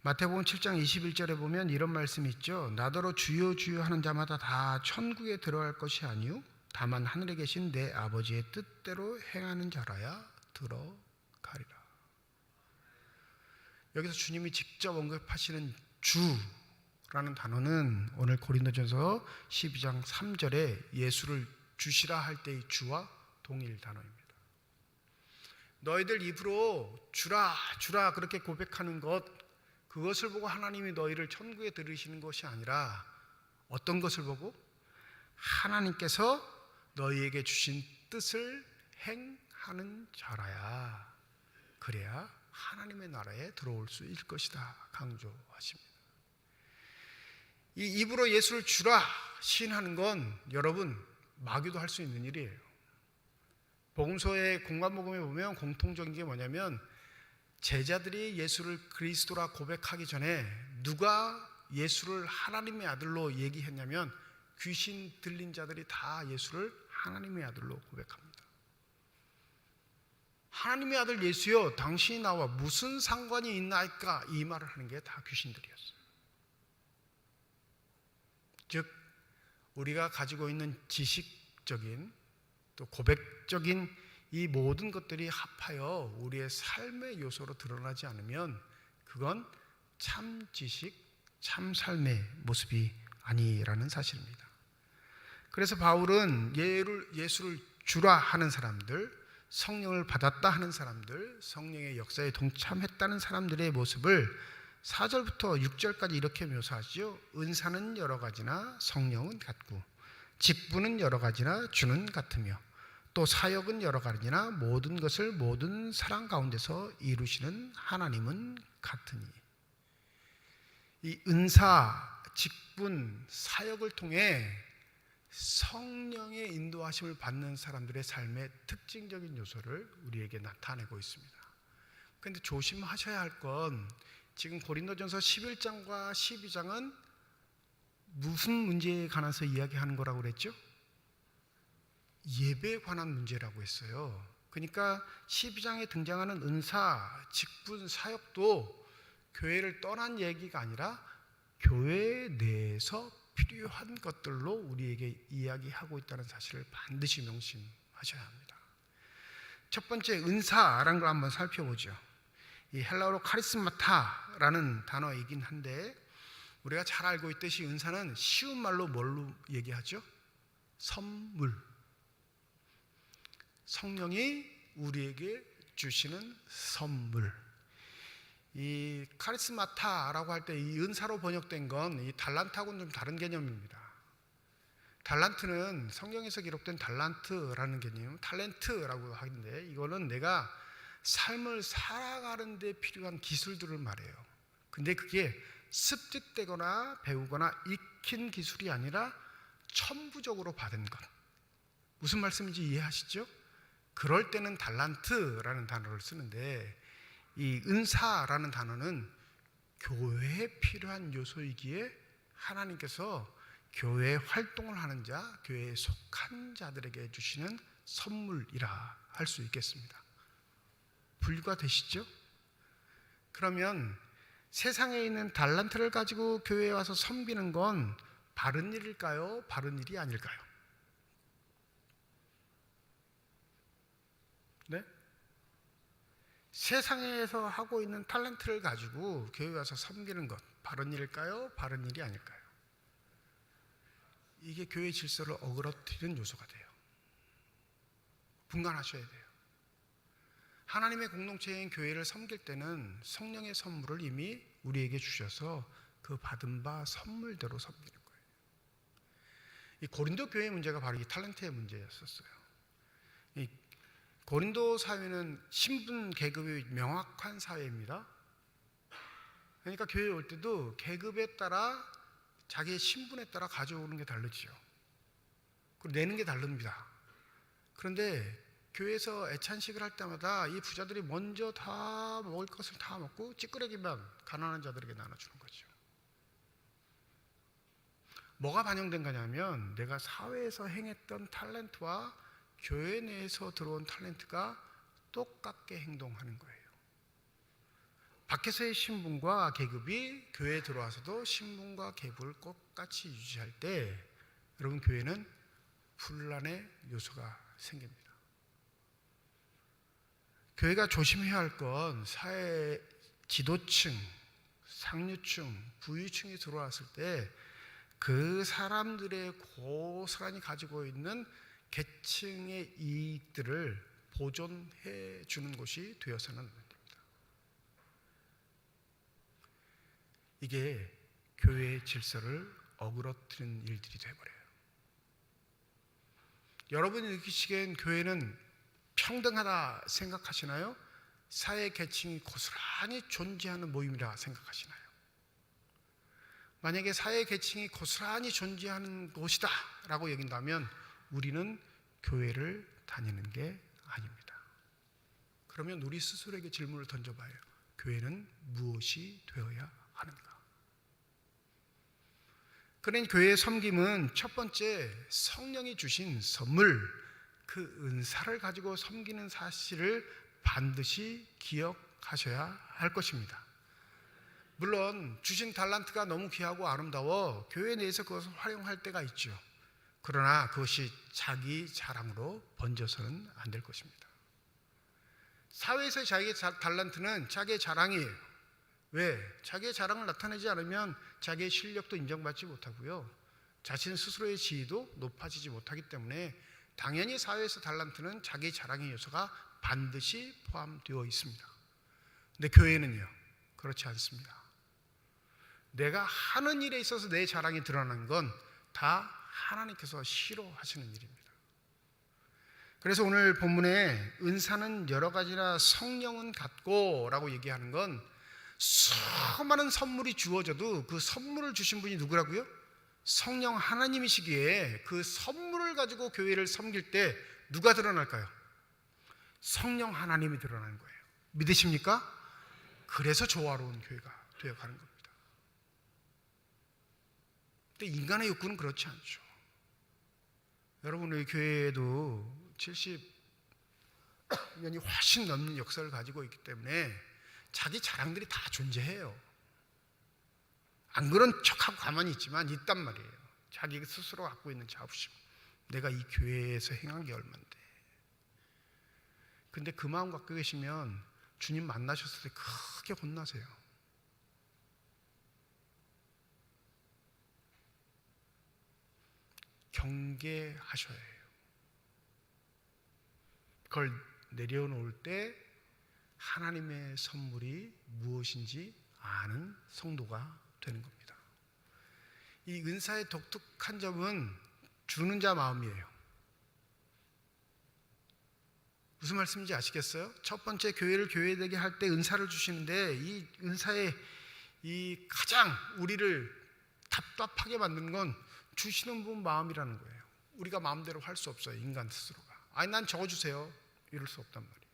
마태복음 7장 21절에 보면 이런 말씀이 있죠. 나더러 주여 주여 하는 자마다 다 천국에 들어갈 것이 아니요 다만 하늘에 계신 내 아버지의 뜻대로 행하는 자라야 들어가리라. 여기서 주님이 직접 언급하시는 주라는 단어는 오늘 고린도전서 12장 3절에 예수를 주시라 할 때의 주와 동일 단어입니다. 너희들 입으로 주라 주라 그렇게 고백하는 것, 그것을 보고 하나님이 너희를 천국에 들으시는 것이 아니라 어떤 것을 보고? 하나님께서 너희에게 주신 뜻을 행하는 자라야, 그래야 하나님의 나라에 들어올 수 있을 것이다 강조하십니다. 이 입으로 예수를 주라 시인하는 건 여러분 마귀도 할 수 있는 일이에요. 복음서의 공관복음에 보면 공통적인 게 뭐냐면 제자들이 예수를 그리스도라 고백하기 전에 누가 예수를 하나님의 아들로 얘기했냐면 귀신 들린 자들이 다 예수를 하나님의 아들로 고백합니다. 하나님의 아들 예수여, 당신이 나와 무슨 상관이 있나이까, 이 말을 하는 게 다 귀신들이었어요. 즉 우리가 가지고 있는 지식적인 또 고백적인 이 모든 것들이 합하여 우리의 삶의 요소로 드러나지 않으면 그건 참 지식, 참 삶의 모습이 아니라는 사실입니다. 그래서 바울은 예수를 주라 하는 사람들, 성령을 받았다 하는 사람들, 성령의 역사에 동참했다는 사람들의 모습을 4절부터 6절까지 이렇게 묘사하죠. 은사는 여러 가지나 성령은 같고, 직분은 여러 가지나 주는 같으며, 또 사역은 여러 가지나 모든 것을 모든 사람 가운데서 이루시는 하나님은 같으니. 이 은사, 직분, 사역을 통해 성령의 인도하심을 받는 사람들의 삶의 특징적인 요소를 우리에게 나타내고 있습니다. 그런데 조심하셔야 할 건 지금 고린도전서 11장과 12장은 무슨 문제에 관해서 이야기하는 거라고 그랬죠? 예배에 관한 문제라고 했어요. 그러니까 12장에 등장하는 은사, 직분, 사역도 교회를 떠난 얘기가 아니라 교회 내에서 필요한 것들로 우리에게 이야기하고 있다는 사실을 반드시 명심하셔야 합니다. 첫 번째, 은사라는 걸 한번 살펴보죠. 이 헬라어로 카리스마타라는 단어이긴 한데 우리가 잘 알고 있듯이 은사는 쉬운 말로 뭘로 얘기하죠? 선물. 성령이 우리에게 주시는 선물. 이 카리스마타라고 할 때 이 은사로 번역된 건 이 달란트하고는 좀 다른 개념입니다. 달란트는 성경에서 기록된 달란트라는 개념, 탤런트라고 하는데 이거는 내가 삶을 살아가는 데 필요한 기술들을 말해요. 근데 그게 습득되거나 배우거나 익힌 기술이 아니라 천부적으로 받은 것. 무슨 말씀인지 이해하시죠? 그럴 때는 달란트라는 단어를 쓰는데 이 은사라는 단어는 교회에 필요한 요소이기에 하나님께서 교회 활동을 하는 자, 교회에 속한 자들에게 주시는 선물이라 할 수 있겠습니다. 분류가 되시죠? 그러면 세상에 있는 달란트를 가지고 교회에 와서 섬기는 건 바른 일일까요? 바른 일이 아닐까요? 네? 세상에서 하고 있는 탤런트를 가지고 교회에 와서 섬기는 것 바른 일일까요? 바른 일이 아닐까요? 이게 교회 질서를 어그러뜨리는 요소가 돼요. 분간하셔야 돼요. 하나님의 공동체인 교회를 섬길 때는 성령의 선물을 이미 우리에게 주셔서 그 받은 바 선물대로 섬기는 거예요. 이 고린도 교회의 문제가 바로 이 탤런트의 문제였었어요. 이 고린도 사회는 신분 계급이 명확한 사회입니다. 그러니까 교회에 올 때도 계급에 따라 자기의 신분에 따라 가져오는 게 다르지요. 그리고 내는 게 다릅니다. 그런데 교회에서 애찬식을 할 때마다 이 부자들이 먼저 다 먹을 것을 다 먹고 찌끄레기만 가난한 자들에게 나눠주는 거죠. 뭐가 반영된 거냐면 내가 사회에서 행했던 탤런트와 교회 내에서 들어온 탤런트가 똑같게 행동하는 거예요. 밖에서의 신분과 계급이 교회에 들어와서도 신분과 계급을 똑같이 유지할 때 여러분 교회는 분란의 요소가 생깁니다. 교회가 조심해야 할 건 사회 지도층, 상류층, 부유층이 들어왔을 때 그 사람들의 고스란히 가지고 있는 계층의 이익들을 보존해 주는 곳이 되어서는 안 됩니다. 이게 교회의 질서를 어그러뜨리는 일들이 되어버려요. 여러분이 느끼시기엔 교회는 평등하다 생각하시나요? 사회 계층이 고스란히 존재하는 모임이라 생각하시나요? 만약에 사회 계층이 고스란히 존재하는 곳이다 라고 여긴다면 우리는 교회를 다니는 게 아닙니다. 그러면 우리 스스로에게 질문을 던져봐요. 교회는 무엇이 되어야 하는가? 그러니 교회의 섬김은 첫 번째 성령이 주신 선물, 그 은사를 가지고 섬기는 사실을 반드시 기억하셔야 할 것입니다. 물론 주신 달란트가 너무 귀하고 아름다워 교회 내에서 그것을 활용할 때가 있죠. 그러나 그것이 자기 자랑으로 번져서는 안 될 것입니다. 사회에서 자기의 달란트는 자기의 자랑이에요. 왜? 자기의 자랑을 나타내지 않으면 자기의 실력도 인정받지 못하고요. 자신 스스로의 지위도 높아지지 못하기 때문에 당연히 사회에서 달란트는 자기 자랑의 요소가 반드시 포함되어 있습니다. 근데 교회는요, 그렇지 않습니다. 내가 하는 일에 있어서 내 자랑이 드러나는 건 다 하나님께서 싫어하시는 일입니다. 그래서 오늘 본문에 은사는 여러 가지나 성령은 같고 라고 얘기하는 건 수많은 선물이 주어져도 그 선물을 주신 분이 누구라고요? 성령 하나님이시기에 그 선물을 가지고 교회를 섬길 때 누가 드러날까요? 성령 하나님이 드러나는 거예요. 믿으십니까? 그래서 조화로운 교회가 되어가는 겁니다. 근데 인간의 욕구는 그렇지 않죠. 여러분 우리 교회에도 면이 훨씬 넘는 역사를 가지고 있기 때문에 자기 자랑들이 다 존재해요. 안 그런 척하고 가만히 있지만 있단 말이에요. 자기 스스로 갖고 있는 자부심. 내가 이 교회에서 행한 게 얼만데. 근데 그 마음 갖고 계시면 주님 만나셨을 때 크게 혼나세요. 경계하셔야 해요. 그걸 내려놓을 때 하나님의 선물이 무엇인지 아는 성도가 되는 겁니다. 이 은사의 독특한 점은 주는 자 마음이에요. 무슨 말씀인지 아시겠어요? 첫 번째 교회를 교회되게 할 때 은사를 주시는데 이 은사의 이 가장 우리를 답답하게 만드는 건 주시는 분 마음이라는 거예요. 우리가 마음대로 할 수 없어요. 인간 스스로가. 아니 난 적어주세요. 이럴 수 없단 말이에요.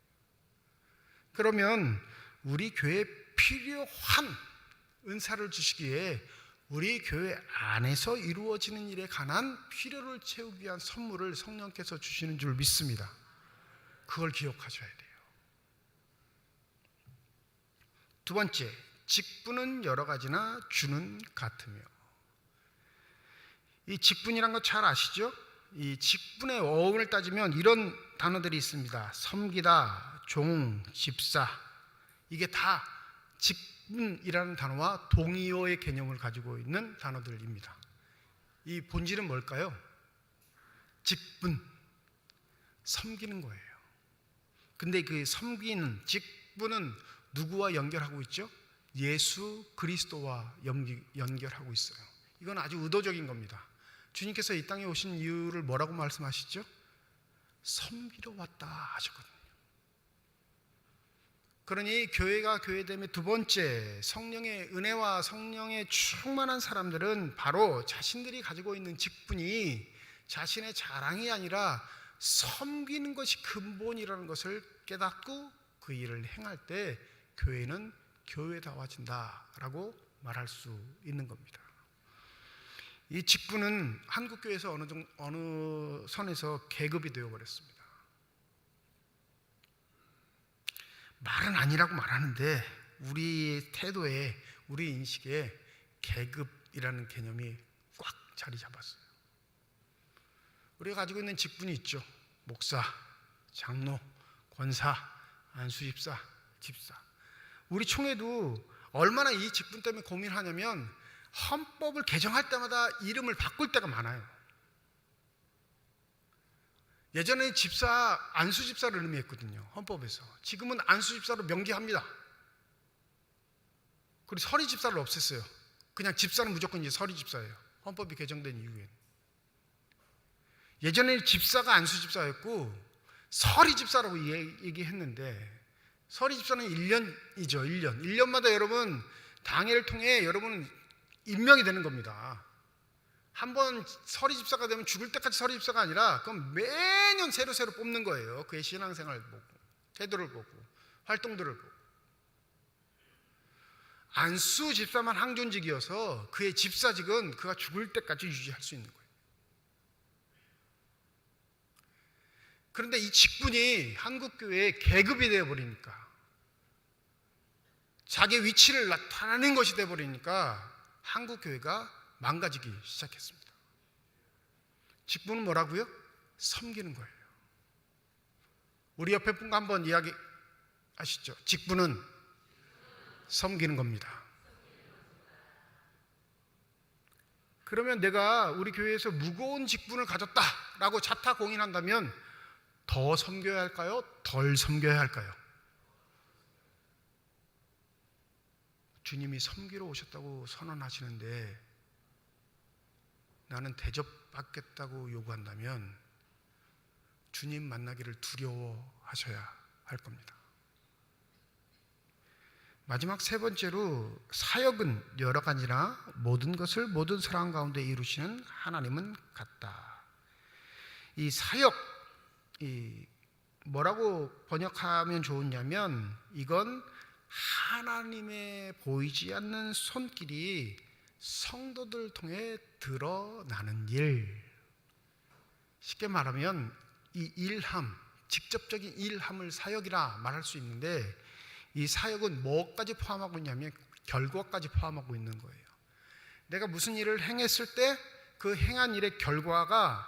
그러면 우리 교회에 필요한 은사를 주시기에 우리 교회 안에서 이루어지는 일에 관한 필요를 채우기 위한 선물을 성령께서 주시는 줄 믿습니다. 그걸 기억하셔야 돼요. 두 번째, 직분은 여러 가지나 주는 같으며. 이 직분이란 거 잘 아시죠? 이 직분의 어원을 따지면 이런 단어들이 있습니다. 섬기다, 종, 집사. 이게 다 직분이라는 단어와 동의어의 개념을 가지고 있는 단어들입니다. 이 본질은 뭘까요? 직분, 섬기는 거예요. 근데 그 섬기는 직분은 누구와 연결하고 있죠? 예수 그리스도와 연결하고 있어요. 이건 아주 의도적인 겁니다. 주님께서 이 땅에 오신 이유를 뭐라고 말씀하시죠? 섬기러 왔다 하셨거든요. 그러니 교회가 교회됨의 두 번째, 성령의 은혜와 성령의 충만한 사람들은 바로 자신들이 가지고 있는 직분이 자신의 자랑이 아니라 섬기는 것이 근본이라는 것을 깨닫고 그 일을 행할 때 교회는 교회다워진다라고 말할 수 있는 겁니다. 이 직분은 한국교회에서 어느 선에서 계급이 되어버렸습니다. 말은 아니라고 말하는데 우리 태도에, 우리 인식에 계급이라는 개념이 꽉 자리 잡았어요. 우리가 가지고 있는 직분이 있죠. 목사, 장로, 권사, 안수집사, 집사. 우리 총회도 얼마나 이 직분 때문에 고민하냐면 헌법을 개정할 때마다 이름을 바꿀 때가 많아요. 예전에 집사, 안수집사를 의미했거든요. 헌법에서. 지금은 안수집사로 명기합니다. 그리고 서리집사를 없앴어요. 그냥 집사는 무조건 이제 서리집사예요. 헌법이 개정된 이후에. 예전에 집사가 안수집사였고 서리집사라고 얘기했는데 서리집사는 1년이죠. 1년. 1년마다 여러분 당회를 통해 여러분은 임명이 되는 겁니다. 한번 서리집사가 되면 죽을 때까지 서리집사가 아니라 그럼 매년 새로 뽑는 거예요. 그의 신앙생활을 보고 태도를 보고 활동들을 보고. 안수집사만 항존직이어서 그의 집사직은 그가 죽을 때까지 유지할 수 있는 거예요. 그런데 이 직분이 한국교회의 계급이 되어버리니까 자기 위치를 나타내는 것이 되어버리니까 한국교회가 망가지기 시작했습니다. 직분은 뭐라고요? 섬기는 거예요. 우리 옆에 분과 한번 이야기하시죠. 직분은 섬기는 겁니다. 그러면 내가 우리 교회에서 무거운 직분을 가졌다라고 자타공인한다면 더 섬겨야 할까요? 덜 섬겨야 할까요? 주님이 섬기러 오셨다고 선언하시는데 나는 대접받겠다고 요구한다면 주님 만나기를 두려워하셔야 할 겁니다. 마지막 세 번째로 사역은 여러 가지나 모든 것을 모든 사람 가운데 이루시는 하나님은 같다. 이 사역, 뭐라고 번역하면 좋으냐면 이건 하나님의 보이지 않는 손길이 성도들 통해 드러나는 일. 쉽게 말하면 이 일함, 직접적인 일함을 사역이라 말할 수 있는데, 이 사역은 뭐까지 포함하고 있냐면 결과까지 포함하고 있는 거예요. 내가 무슨 일을 행했을 때 그 행한 일의 결과가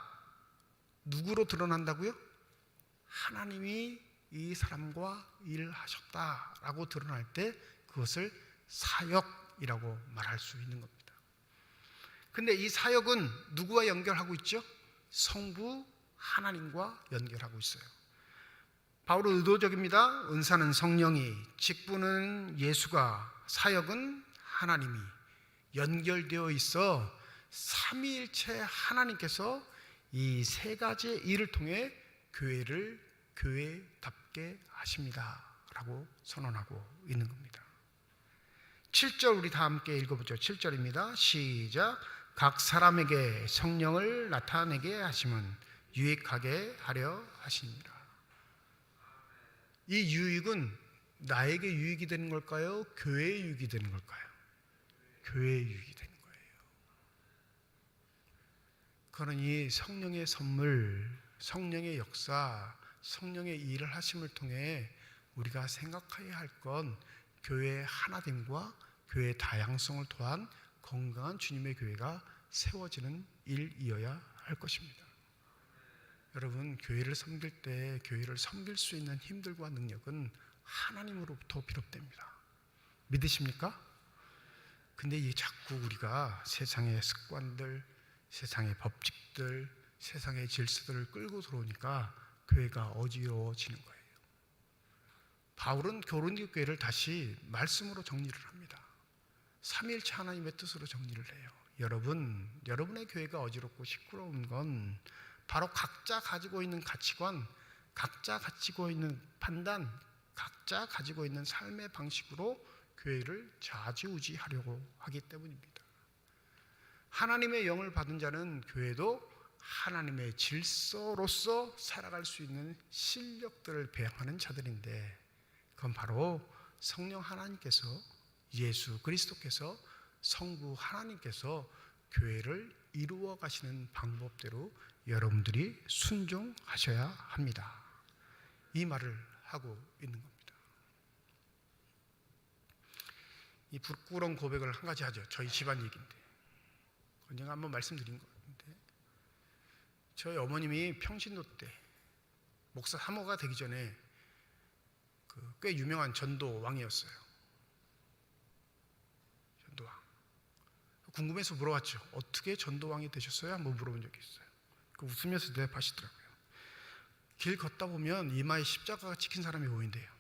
누구로 드러난다고요? 하나님이 이 사람과 일하셨다라고 드러날 때 그것을 사역이라고 말할 수 있는 겁니다. 근데 이 사역은 누구와 연결하고 있죠? 성부 하나님과 연결하고 있어요. 바울은 의도적입니다. 은사는 성령이, 직분은 예수가, 사역은 하나님이 연결되어 있어 삼위일체 하나님께서 이 세 가지의 일을 통해 교회를 교회답게 하십니다 라고 선언하고 있는 겁니다. 7절 우리 다 함께 읽어보죠. 7절입니다. 시작. 각 사람에게 성령을 나타내게 하심은 유익하게 하려 하십니다. 이 유익은 나에게 유익이 되는 걸까요? 교회에 유익이 되는 걸까요? 교회에 유익이 되는 거예요. 그러니 성령의 선물, 성령의 역사, 성령의 일을 하심을 통해 우리가 생각해야 할 건 교회의 하나됨과 교회의 다양성을 토한 건강한 주님의 교회가 세워지는 일이어야 할 것입니다. 여러분, 교회를 섬길 때 교회를 섬길 수 있는 힘들과 능력은 하나님으로부터 비롯됩니다. 믿으십니까? 근데 이 자꾸 우리가 세상의 습관들, 세상의 법칙들, 세상의 질서들을 끌고 들어오니까 교회가 어지러워지는 거예요. 바울은 고린도 교회를 다시 말씀으로 정리를 합니다. 삼위일체 하나님의 뜻으로 정리를 해요. 여러분의 교회가 어지럽고 시끄러운 건 바로 각자 가지고 있는 가치관, 각자 가지고 있는 판단, 각자 가지고 있는 삶의 방식으로 교회를 좌지우지하려고 하기 때문입니다. 하나님의 영을 받은 자는 교회도 하나님의 질서로서 살아갈 수 있는 실력들을 배양하는 자들인데, 그건 바로 성령 하나님께서, 예수 그리스도께서, 성부 하나님께서 교회를 이루어 가시는 방법대로 여러분들이 순종하셔야 합니다. 이 말을 하고 있는 겁니다. 이 부끄러운 고백을 한 가지 하죠. 저희 집안 얘기인데, 언젠가 한번 말씀드린 것 같은데, 저희 어머님이 평신도 때 목사 사모가 되기 전에 꽤 유명한 전도 왕이었어요. 전도왕. 궁금해서 물어봤죠. 어떻게 전도왕이 되셨어요? 한번 물어본 적이 있어요. 웃으면서 대답하시더라고요. 길 걷다 보면 이마에 십자가가 찍힌 사람이 보인대요.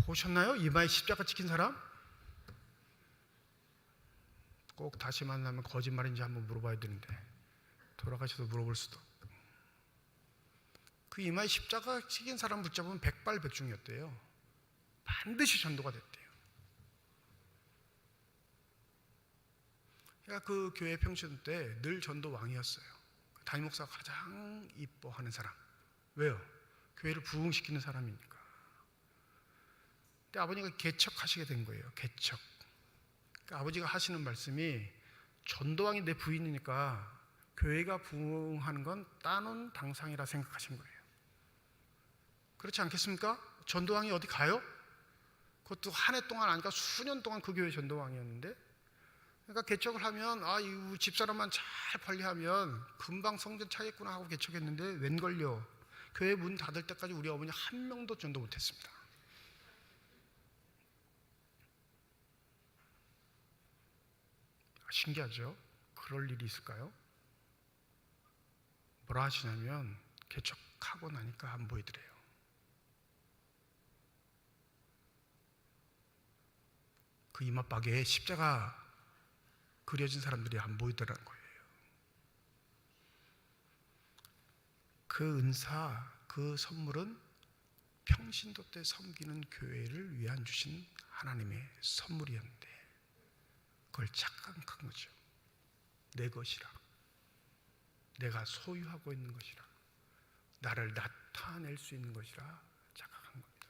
보셨나요? 이마에 십자가 찍힌 사람? 꼭 다시 만나면 거짓말인지 한번 물어봐야 되는데 돌아가셔서 물어볼 수도 없고. 그 이마에 십자가 찍힌 사람 붙잡으면 백발백중이었대요. 반드시 전도가 됐대요. 그러니까 그 교회 평신 때 늘 전도 왕이었어요. 담임 목사가 가장 이뻐하는 사람. 왜요? 교회를 부흥시키는 사람이니까. 근데 아버지가 개척하시게 된 거예요. 개척. 그러니까 아버지가 하시는 말씀이, 전도왕이 내 부인이니까 교회가 부흥하는 건 따놓은 당상이라 생각하신 거예요. 그렇지 않겠습니까? 전도왕이 어디 가요? 그것도 한 해 동안 아니까 수년 동안 그 교회 전도왕이었는데, 그러니까 개척을 하면 이 집사람만 잘 관리하면 금방 성전 차겠구나 하고 개척했는데 웬걸요? 교회 문 닫을 때까지 우리 어머니 한 명도 전도 못했습니다. 신기하죠? 그럴 일이 있을까요? 뭐라 하시냐면, 개척하고 나니까 안 보이더래요. 그 이마박에 십자가 그려진 사람들이 안 보이더라는 거예요. 그 은사, 그 선물은 평신도 때 섬기는 교회를 위한 주신 하나님의 선물이었는데 그걸 착각한 거죠. 내 것이라, 내가 소유하고 있는 것이라, 나를 나타낼 수 있는 것이라 착각한 겁니다.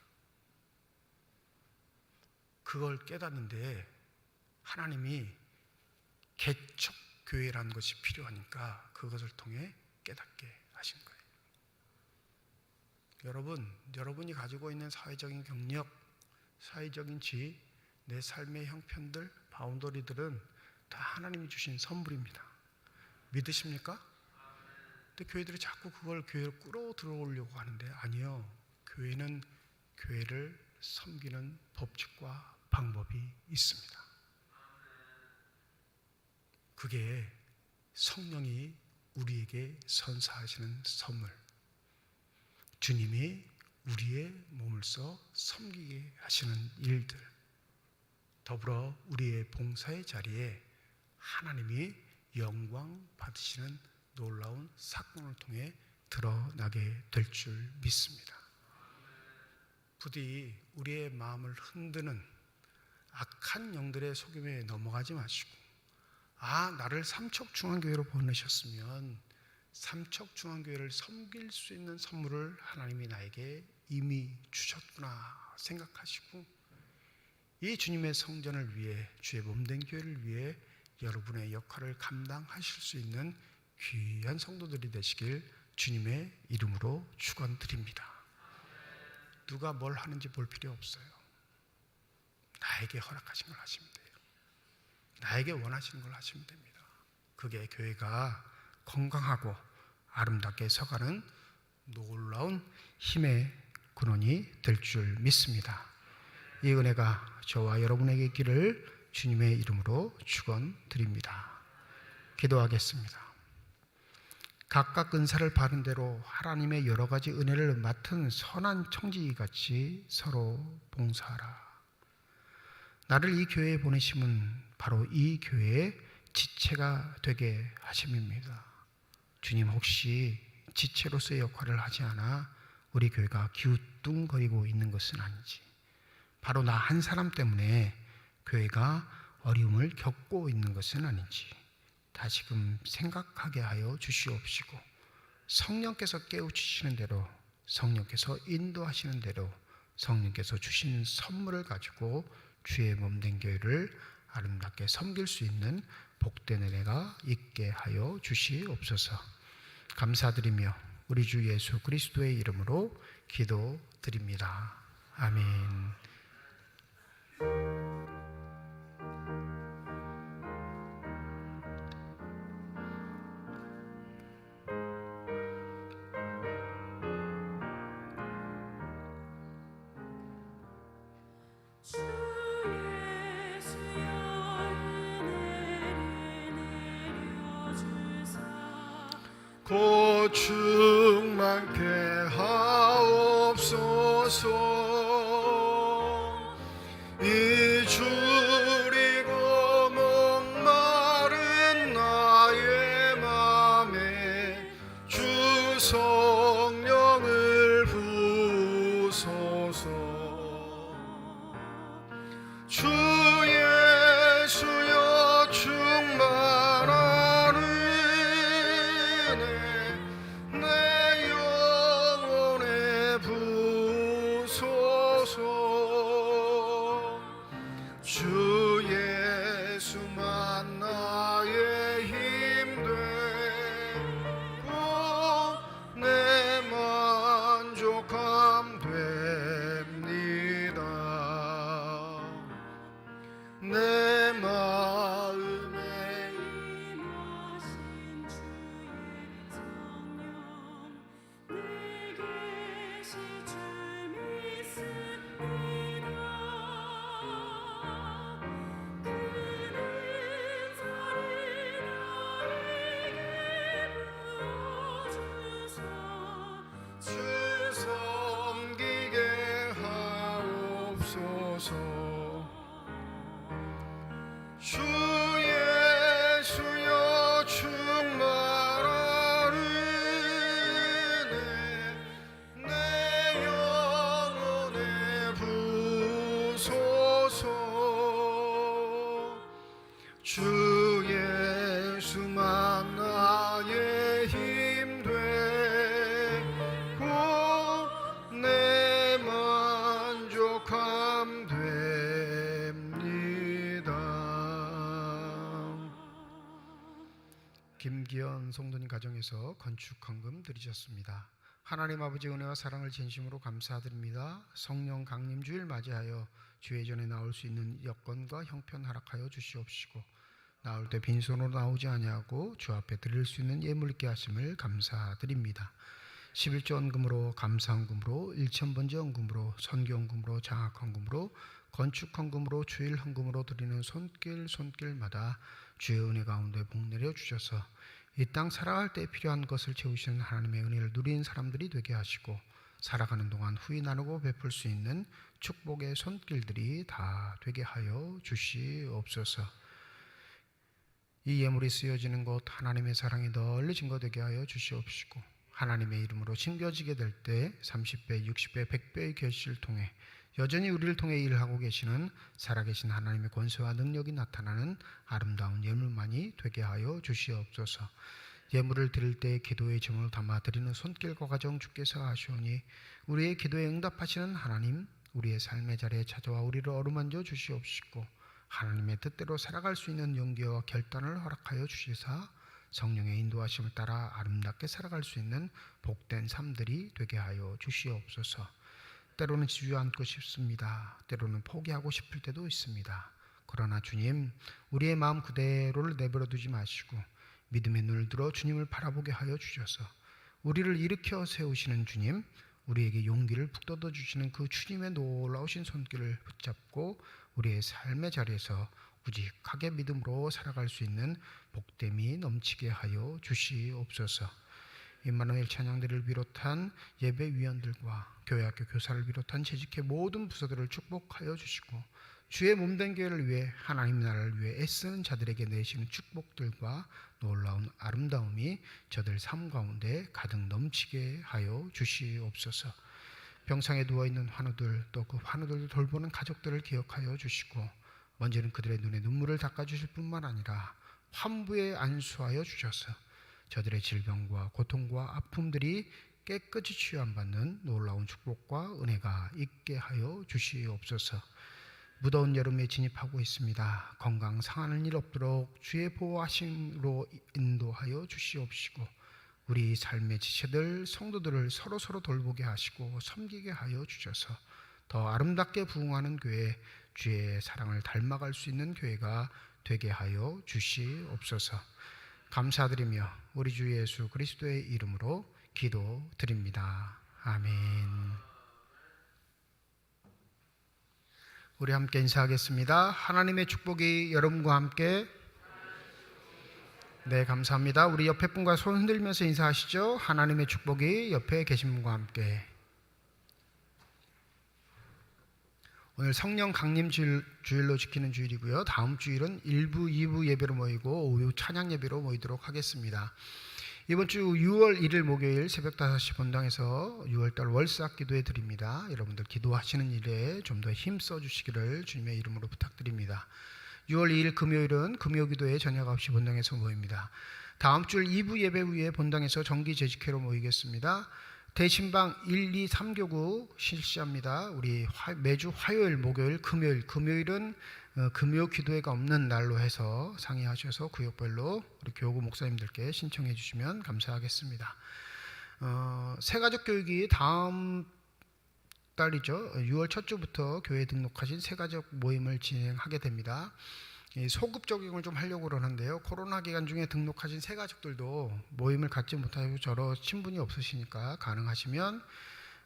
그걸 깨닫는데 하나님이 개척교회라는 것이 필요하니까 그것을 통해 깨닫게 하신 거예요. 여러분이 가지고 있는 사회적인 경력, 사회적인 지위, 내 삶의 형편들, 바운더리들은 다 하나님이 주신 선물입니다. 믿으십니까? 근데 교회들이 자꾸 그걸 교회로 끌어 들어오려고 하는데, 아니요. 교회는 교회를 섬기는 법칙과 방법이 있습니다. 그게 성령이 우리에게 선사하시는 선물, 주님이 우리의 몸을 써 섬기게 하시는 일들, 더불어 우리의 봉사의 자리에 하나님이 영광 받으시는 놀라운 사건을 통해 드러나게 될 줄 믿습니다. 부디 우리의 마음을 흔드는 악한 영들의 속임에 넘어가지 마시고, 나를 삼척중앙교회로 보내셨으면 삼척중앙교회를 섬길 수 있는 선물을 하나님이 나에게 이미 주셨구나 생각하시고, 이 주님의 성전을 위해, 주의 몸된 교회를 위해 여러분의 역할을 감당하실 수 있는 귀한 성도들이 되시길 주님의 이름으로 축원드립니다. 누가 뭘 하는지 볼 필요 없어요. 나에게 허락하신 걸 하시면 돼요. 나에게 원하시는 걸 하시면 됩니다. 그게 교회가 건강하고 아름답게 서가는 놀라운 힘의 근원이 될 줄 믿습니다. 이 은혜가 저와 여러분에게 있기를 주님의 이름으로 축원드립니다. 기도하겠습니다. 각각 은사를 받은 대로 하나님의 여러 가지 은혜를 맡은 선한 청지기같이 서로 봉사하라. 나를 이 교회에 보내심은 바로 이 교회의 지체가 되게 하심입니다. 주님, 혹시 지체로서의 역할을 하지 않아 우리 교회가 기우뚱거리고 있는 것은 아닌지, 바로 나 한 사람 때문에 교회가 어려움을 겪고 있는 것은 아닌지 다시금 생각하게 하여 주시옵시고, 성령께서 깨우치시는 대로, 성령께서 인도하시는 대로, 성령께서 주신 선물을 가지고 주의 몸된 교회를 아름답게 섬길 수 있는 복된 은혜가 있게 하여 주시옵소서. 감사드리며 우리 주 예수 그리스도의 이름으로 기도드립니다. 아멘. 고충만케 하옵소서. 이 줄이고 목마른 나의 맘에 주 성령을 부소서. 주 예수여 충만한 은혜 내 영혼에 부소서. 주 예수만 나의 힘 되고 내 만족함 됩니다. 내 마음에 임하신 주의 성령 내게 계시 줄 믿습니다. 그 은사를 나에게 부어주사 주 섬기게 하옵소서. 주 예수여 충만한 은혜 내 영혼에 부소서. 주 예수만 나의 힘 되고 내 만족함 됩니다. 김기현 성도님 가정에서 건축 헌금 드리셨습니다. 하나님 아버지 은혜와 사랑을 진심으로 감사드립니다. 성령 강림 주일 맞이하여 주회전에 나올 수 있는 여건과 형편 허락하여 주시옵시고 나올 때 빈손으로 나오지 아니하고 주 앞에 드릴 수 있는 예물 있게 하심을 감사드립니다. 11조 헌금으로 감사헌금으로 일천번제 헌금으로 선교헌금으로 장학헌금으로 건축헌금으로 주일 헌금으로 드리는 손길마다 주의 은혜 가운데 복내려 주셔서 이 땅 살아갈 때 필요한 것을 채우시는 하나님의 은혜를 누린 사람들이 되게 하시고 살아가는 동안 후히 나누고 베풀 수 있는 축복의 손길들이 다 되게 하여 주시옵소서. 이 예물이 쓰여지는 곳 하나님의 사랑이 널리 증거되게 하여 주시옵시고 하나님의 이름으로 심겨지게 될 때 30배, 60배, 100배의 결실을 통해 여전히 우리를 통해 일하고 계시는 살아계신 하나님의 권세와 능력이 나타나는 아름다운 예물만이 되게 하여 주시옵소서. 예물을 드릴 때 기도의 제목을 담아 드리는 손길과 가정 주께서 하시오니 우리의 기도에 응답하시는 하나님, 우리의 삶의 자리에 찾아와 우리를 어루만져 주시옵시고 하나님의 뜻대로 살아갈 수 있는 용기와 결단을 허락하여 주시사 성령의 인도하심을 따라 아름답게 살아갈 수 있는 복된 삶들이 되게 하여 주시옵소서. 때로는 주저앉고 싶습니다. 때로는 포기하고 싶을 때도 있습니다. 그러나 주님, 우리의 마음 그대로를 내버려 두지 마시고 믿음의 눈을 들어 주님을 바라보게 하여 주셔서 우리를 일으켜 세우시는 주님, 우리에게 용기를 북돋워 주시는 그 주님의 놀라우신 손길을 붙잡고 우리의 삶의 자리에서 우직하게 믿음으로 살아갈 수 있는 복됨이 넘치게 하여 주시옵소서. 임마누엘 찬양대를 비롯한 예배위원들과 교회학교 교사를 비롯한 재직회 모든 부서들을 축복하여 주시고 주의 몸된 교회를 위해 하나님 나라를 위해 애쓰는 자들에게 내시는 축복들과 놀라운 아름다움이 저들 삶 가운데 가득 넘치게 하여 주시옵소서. 병상에 누워있는 환우들 또 그 환우들을 돌보는 가족들을 기억하여 주시고 먼저는 그들의 눈에 눈물을 닦아주실 뿐만 아니라 환부에 안수하여 주셔서 저들의 질병과 고통과 아픔들이 깨끗이 치유받는 놀라운 축복과 은혜가 있게 하여 주시옵소서. 무더운 여름에 진입하고 있습니다. 건강 상하는 일 없도록 주의 보호하심으로 인도하여 주시옵시고 우리 삶의 지체들 성도들을 서로 돌보게 하시고 섬기게 하여 주셔서 더 아름답게 부흥하는 교회, 주의 사랑을 닮아갈 수 있는 교회가 되게 하여 주시옵소서. 감사드리며 우리 주 예수 그리스도의 이름으로 기도드립니다. 아멘. 우리 함께 인사하겠습니다. 하나님의 축복이 여러분과 함께. 네, 감사합니다. 우리 옆에 분과 손 흔들면서 인사하시죠. 하나님의 축복이 옆에 계신 분과 함께. 오늘 성령 강림 주일로 지키는 주일이고요. 다음 주일은 1부, 2부 예배로 모이고 오후 찬양 예배로 모이도록 하겠습니다. 이번 주 6월 1일 목요일 새벽 5시 본당에서 6월달 월삭 기도해 드립니다. 여러분들 기도하시는 일에 좀 더 힘써 주시기를 주님의 이름으로 부탁드립니다. 6월 2일 금요일은 금요기도회 저녁 9시 본당에서 모입니다. 다음 주 2부 예배 후에 본당에서 정기 재직회로 모이겠습니다. 대신방 1, 2, 3교구 실시합니다. 우리 매주 화요일, 목요일, 금요일은 금요 기도회가 없는 날로 해서 상의하셔서 구역별로 우리 교구 목사님들께 신청해 주시면 감사하겠습니다. 새가족 교육이 다음 달이죠. 6월 첫 주부터 교회에 등록하신 새가족 모임을 진행하게 됩니다. 소급 적용을 좀 하려고 그러는데요. 코로나 기간 중에 등록하신 새가족들도 모임을 갖지 못하고 저러 친분이 없으시니까 가능하시면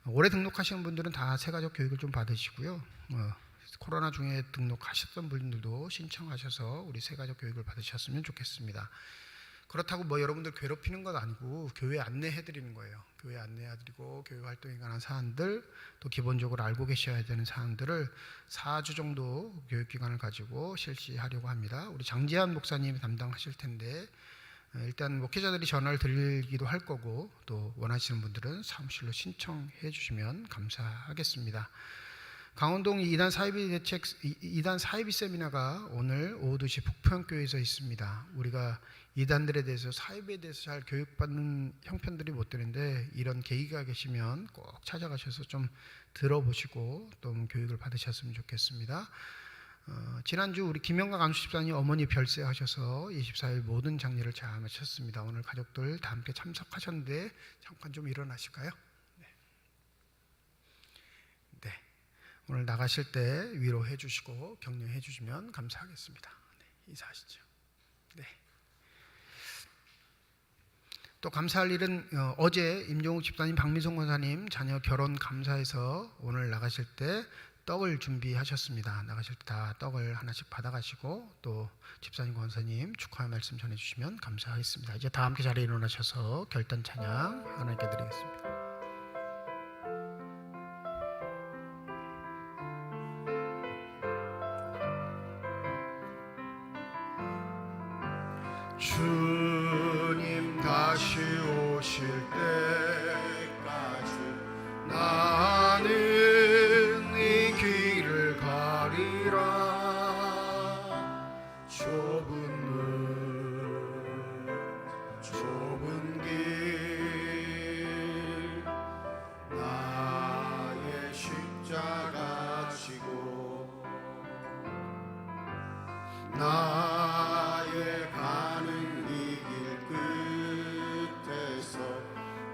올해 등록하시는 분들은 다 새가족 교육을 좀 받으시고요. 코로나 중에 등록하셨던 분들도 신청하셔서 우리 새가족 교육을 받으셨으면 좋겠습니다. 그렇다고 여러분들 괴롭히는 건 아니고 교회 안내해드리는 거예요. 교회 안내해드리고 교회 활동에 관한 사안들 또 기본적으로 알고 계셔야 되는 사항들을 4주 정도 교육기간을 가지고 실시하려고 합니다. 우리 장지한 목사님이 담당하실 텐데 일단 목회자들이 전화를 드리기도 할 거고 또 원하시는 분들은 사무실로 신청해 주시면 감사하겠습니다. 강원동 2단 사이비 세미나가 오늘 오후 2시 북평교회에서 있습니다. 우리가 이단들에 대해서 사이비에 대해서 잘 교육받는 형편들이 못 되는데 이런 계기가 계시면 꼭 찾아가셔서 좀 들어보시고 또 교육을 받으셨으면 좋겠습니다. 지난주 우리 김영각 안수집사님 어머니 별세하셔서 24일 모든 장례를 잘 마쳤습니다. 오늘 가족들 다 함께 참석하셨는데 잠깐 좀 일어나실까요? 오늘 나가실 때 위로해 주시고 격려해 주시면 감사하겠습니다. 네, 인사하시죠. 네. 또 감사할 일은 어제 임종욱 집사님, 박미성 권사님 자녀 결혼 감사해서 오늘 나가실 때 떡을 준비하셨습니다. 나가실 때 다 떡을 하나씩 받아가시고 또 집사님, 권사님 축하의 말씀 전해주시면 감사하겠습니다. 이제 다 함께 자리에 일어나셔서 결단 찬양 하나님께 드리겠습니다. 주님 다시 오실 때까지 나는 이 길을 가리라. 좁은 문 좁은 길 나의 십자가 지고 나의 가는 이 길 끝에서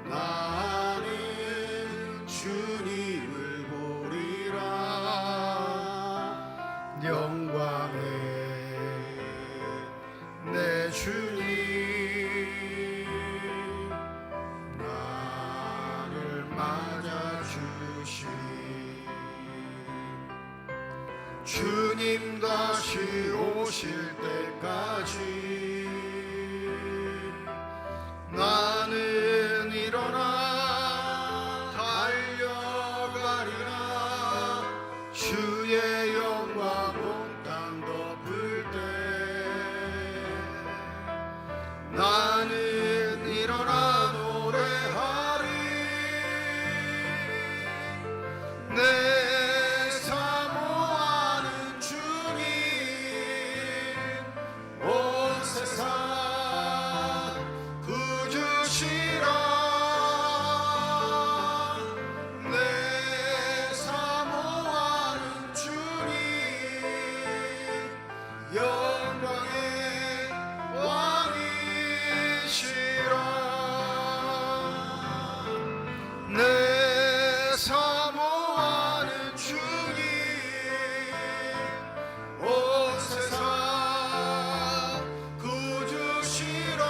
나는 주님을 보리라. 영광의 내 주님 나를 맞아주시니 주님 다시 오실 때까지 나는 일어나 달려가리라. 주의 영광 온 땅 덮을 때 나는 일어나 노래하리. 내 사모하는 주님 온 세상 구주시라. 내 사모하는 주님 영광의 왕이시라. 내 사모하는 주님 온 세상 구주시라.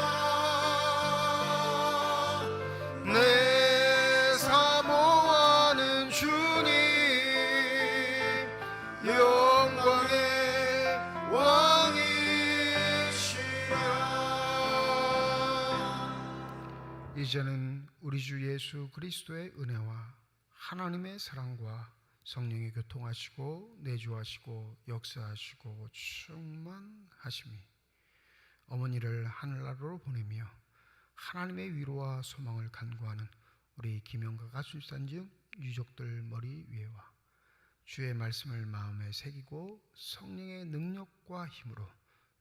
내 사모하는 주님 영광의 왕이시라. 이제는 우리 주 예수 그리스도의 은혜와 하나님의 사랑과 성령의 교통하시고 내주하시고 역사하시고 충만하심이 어머니를 하늘나라로 보내며 하나님의 위로와 소망을 간구하는 우리 김영가 가수집사님 유족들 머리 위에와 주의 말씀을 마음에 새기고 성령의 능력과 힘으로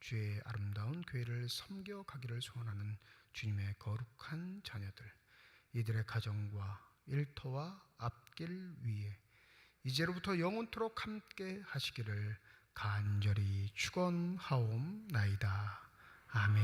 주의 아름다운 교회를 섬겨가기를 소원하는 주님의 거룩한 자녀들, 이들의 가정과 일터와 앞길 위에 이제로부터 영원토록 함께 하시기를 간절히 축원하옵나이다. 아멘.